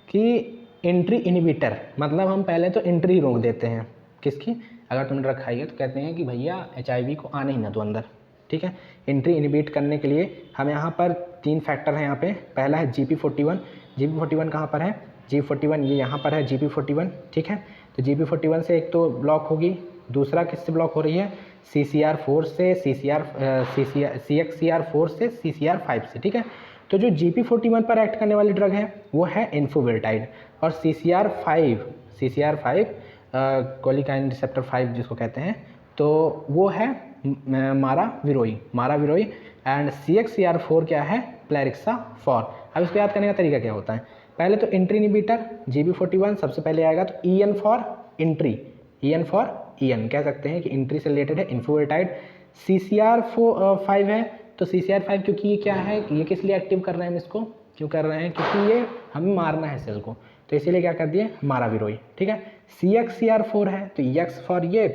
कि एंट्री इनहिबिटर, मतलब हम पहले तो एंट्री रोक देते हैं किसकी, अगर तुमने ड्रग खाई है तो कहते हैं कि भैया HIV को आने ही ना दो अंदर, ठीक है। एंट्री इनहिबिट करने के लिए हम यहाँ पर 3 फैक्टर हैं यहाँ पे। पहला है GP41, GP41 कहाँ पर है, GP41 ये यहाँ पर है GP41, ठीक है। तो GP41 से एक तो ब्लॉक होगी, दूसरा किससे ब्लॉक हो रही है, CCR4 से, CXCR4 से, CCR5 से, ठीक है। तो जो GP41 पर एक्ट करने वाली ड्रग है वो है एन्फोविल्टाइड, और CCR5 कोलिकाइन रिसेप्टर 5 जिसको कहते हैं, तो वो है माराविरोई, एंड CXCR4 क्या है, प्लेरिक्सा-4। अब इसको याद करने का तरीका क्या होता है, पहले तो एंट्री इनहिबिटर GP41 सबसे पहले आएगा, तो EN for entry, EN for EN कह सकते हैं कि एंट्री से रिलेटेड है, इन्फोविल्टाइड। CCR5 है, तो CCR5 क्योंकि ये क्या है, ये किस लिए एक्टिव कर रहे हैं हम इसको, क्यों कर रहे हैं, क्योंकि ये हमें मारना है सेल को, तो इसीलिए क्या कर दिए, माराविरोई, ठीक है। CXCR4 है, तो X फॉर ये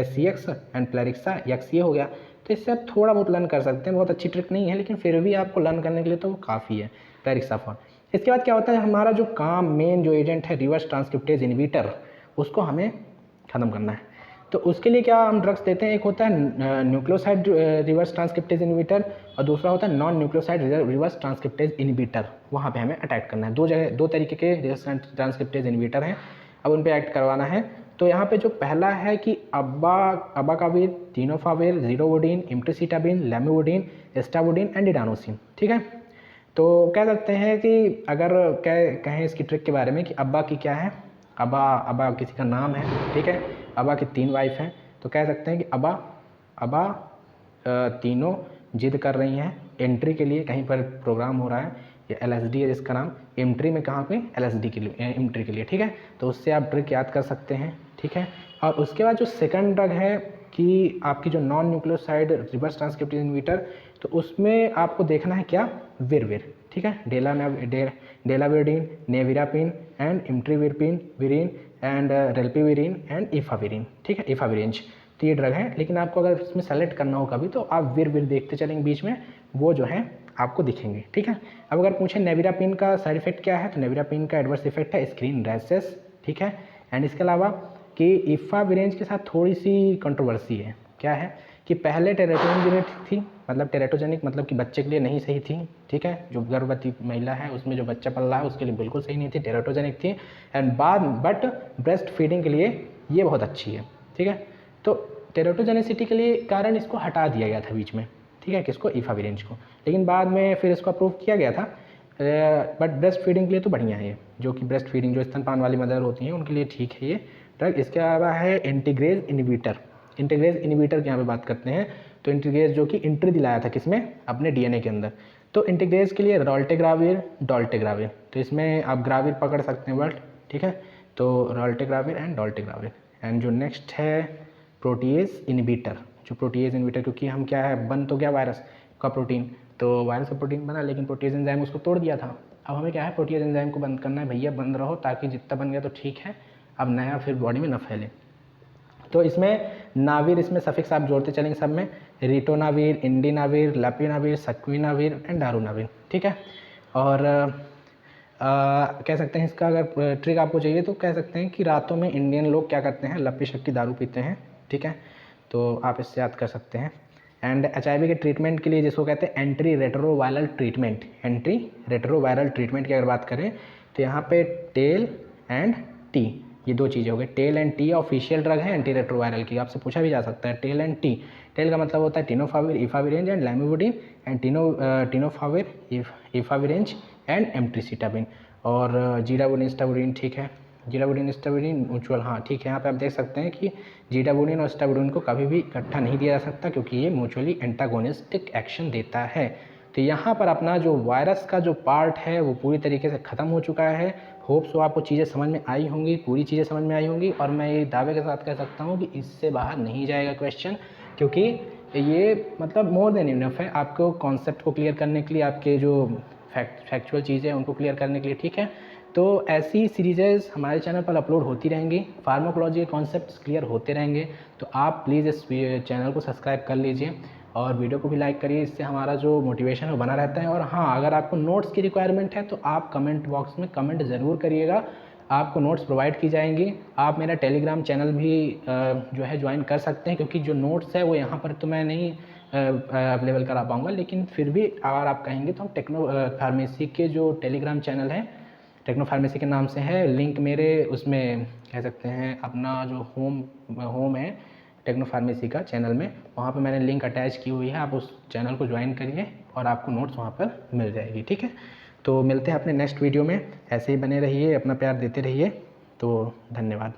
CX एंड प्लेरिक्सा, X ये हो गया। तो इससे आप थोड़ा बहुत लर्न कर सकते हैं, बहुत अच्छी ट्रिक नहीं है लेकिन फिर भी आपको लर्न करने के लिए तो काफ़ी है, प्लेरिक्सा-4। इसके बाद क्या होता है, हमारा जो काम मेन जो एजेंट है रिवर्स ट्रांसक्रिप्टेज इनहिबिटर, उसको हमें ख़त्म करना है। तो उसके लिए क्या हम ड्रग्स देते हैं, एक होता है न्यूक्लियोसाइड रिवर्स ट्रांसक्रिप्टेज इनहिबिटर, और दूसरा होता है non nucleoside reverse transcriptase inhibitor, वहाँ पे हमें अटैक करना है। दो तरीके के रिवर्स ट्रांसक्रिप्टेज इनहिबिटर हैं, अब उन पे एक्ट करवाना है। तो यहाँ पे जो पहला है कि अबाकाविर, टीनोफाविर, जीरोवोडिन, इम्ट्रिसिटाबिन, लैमिवोडिन, एस्टावोडिन एंड इडानोसिन, ठीक है। तो कह सकते हैं कि अगर कहें इसकी ट्रिक के बारे में कि अब्बा की क्या है, अबा किसी का नाम है, ठीक है, अबा की 3 वाइफ हैं, तो कह सकते हैं कि अबा तीनों जिद कर रही हैं एंट्री के लिए, कहीं पर प्रोग्राम हो रहा है, ये LSD है जिसका नाम, एंट्री में कहाँ पे, LSD के लिए, एंट्री के लिए, ठीक है। तो उससे आप ट्रिक याद कर सकते हैं, ठीक है। और उसके बाद जो सेकंड ड्रग है कि आपकी जो non nucleoside reverse transcriptase inhibitor, तो उसमें आपको देखना है क्या, विरविर, ठीक है, डेलाविरडिन, नेविरापिन एंड इम्ट्रीविरपिन विरिन एंड रेल्पिविरिन एंड इफाविरिन, ठीक है, इफाविरिंज। तो ये ड्रग है, लेकिन आपको अगर इसमें सेलेक्ट करना हो कभी तो आप विर देखते चलेंगे बीच में, वो जो है आपको दिखेंगे, ठीक है। अब अगर पूछे नेविरापिन का साइड इफेक्ट क्या है, तो नेविरापिन का एडवर्स इफेक्ट है स्क्रीन रैशेस, ठीक है। एंड इसके अलावा कि इफाविरेंज के साथ थोड़ी सी कंट्रोवर्सी है, क्या है कि पहले टेरेटोजेनिक थी, मतलब टेरेटोजेनिक मतलब कि बच्चे के लिए नहीं सही थी, ठीक है, जो गर्भवती महिला है उसमें जो बच्चा पल रहा है उसके लिए बिल्कुल सही नहीं थी, टेरेटोजेनिक थी। एंड बट ब्रेस्ट फीडिंग के लिए ये बहुत अच्छी है, ठीक है। तो टेरेटोजेनिसिटी के लिए कारण इसको हटा दिया गया था बीच में, ठीक है, किसको, इफाविरेंज को, लेकिन बाद में फिर इसको अप्रूव किया गया था। बट ब्रेस्ट फीडिंग के लिए तो बढ़िया है ये, जो कि ब्रेस्ट फीडिंग जो स्तनपान वाली मदर होती हैं उनके लिए ठीक है ये ड्रग। इसके अलावा है इंटीग्रेज इनहिबिटर। इंटीग्रेज इनहिबिटर की यहाँ पे बात करते हैं, तो इंटीग्रेज जो कि एंट्री दिलाया था किसमें, अपने डीएनए के अंदर। तो इंटीग्रेज के लिए रोल्टेग्राविर, डोल्टेग्राविर, तो इसमें आप ग्राविर पकड़ सकते हैं वर्ड, ठीक है, तो रोल्टेग्राविर एंड डोल्टेग्राविर। एंड जो नेक्स्ट है प्रोटीएज इनहिबिटर, जो प्रोटीएज इनहिबिटर, क्योंकि हम क्या है, बन तो क्या वायरस का प्रोटीन, तो वायरस का प्रोटीन बना लेकिन प्रोटीएज एंजाइम उसको तोड़ दिया था। अब हमें क्या है, प्रोटीएज एंजाइम को बंद करना है, भैया बंद रहो, ताकि जितना बन गया तो ठीक है, अब नया फिर बॉडी में न फैले। तो इसमें नाविर, इसमें सफिक्स आप जोड़ते चलेंगे सब में, रिटोनाविर, इंडिनाविर, लपिनाविर, सक्विनाविर एंड दारूनाविर, ठीक है। और कह सकते हैं इसका अगर ट्रिक आपको चाहिए तो कह सकते हैं कि रातों में इंडियन लोग क्या करते हैं, लपी शक्की दारू पीते हैं, ठीक है, तो आप इससे याद कर सकते हैं। एंड HIV के ट्रीटमेंट के लिए जिसको कहते हैं anti retroviral treatment, anti retroviral treatment की अगर बात करें तो यहाँ पे टेल एंड टी, ये दो चीज़ें हो गई। टेल एंड टी ऑफिशियल ड्रग है एंटी रेट्रोवायरल की, आपसे पूछा भी जा सकता है टेल एंड टी। टेल का मतलब होता है टिनोफाविर, इफाविरेंज एंड लैमिवोडिन, एंड टिनोफाविर, इफाविरेंज एंड एम्ट्रिसिटाबिन, और जीडाबुडिन, स्टाबुडिन, ठीक है, जीडाबुडिन, स्टाबुडिन म्यूचुअल, हाँ ठीक है। यहाँ पे आप देख सकते हैं कि जीडाबुडिन और स्टाबुडिन को कभी भी इकट्ठा नहीं दिया जा सकता, क्योंकि ये म्यूचुअली एंटागोनिस्टिक एक्शन देता है। तो यहाँ पर अपना जो वायरस का जो पार्ट है वो पूरी तरीके से ख़त्म हो चुका है। होप सो आपको चीज़ें समझ में आई होंगी, पूरी चीज़ें समझ में आई होंगी, और मैं ये दावे के साथ कह सकता हूँ कि इससे बाहर नहीं जाएगा क्वेश्चन, क्योंकि ये मतलब मोर देन इनफ है आपको कॉन्सेप्ट को क्लियर करने के लिए, आपके जो फैक्चुअल चीज़ें हैं उनको क्लियर करने के लिए, ठीक है। तो ऐसी सीरीज़ हमारे चैनल पर अपलोड होती रहेंगी, फार्माकोलॉजी के कॉन्सेप्ट्स क्लियर होते रहेंगे, तो आप प्लीज़ इस चैनल को सब्सक्राइब कर लीजिए और वीडियो को भी लाइक करिए, इससे हमारा जो मोटिवेशन है वो बना रहता है। और हाँ, अगर आपको नोट्स की रिक्वायरमेंट है तो आप कमेंट बॉक्स में कमेंट ज़रूर करिएगा, आपको नोट्स प्रोवाइड की जाएंगी। आप मेरा टेलीग्राम चैनल भी जो है ज्वाइन कर सकते हैं, क्योंकि जो नोट्स है वो यहाँ पर तो मैं नहीं अवेलेबल करा पाऊँगा, लेकिन फिर भी अगर आप कहेंगे तो हम टेक्नो फार्मेसी के जो टेलीग्राम चैनल है, टेक्नो फार्मेसी के नाम से है, लिंक मेरे उसमें कह सकते हैं अपना जो होम है टेक्नो फार्मेसी का चैनल में, वहाँ पे मैंने लिंक अटैच की हुई है, आप उस चैनल को ज्वाइन करिए और आपको नोट्स वहाँ पर मिल जाएगी, ठीक है। तो मिलते हैं अपने नेक्स्ट वीडियो में, ऐसे ही बने रहिए, अपना प्यार देते रहिए, तो धन्यवाद।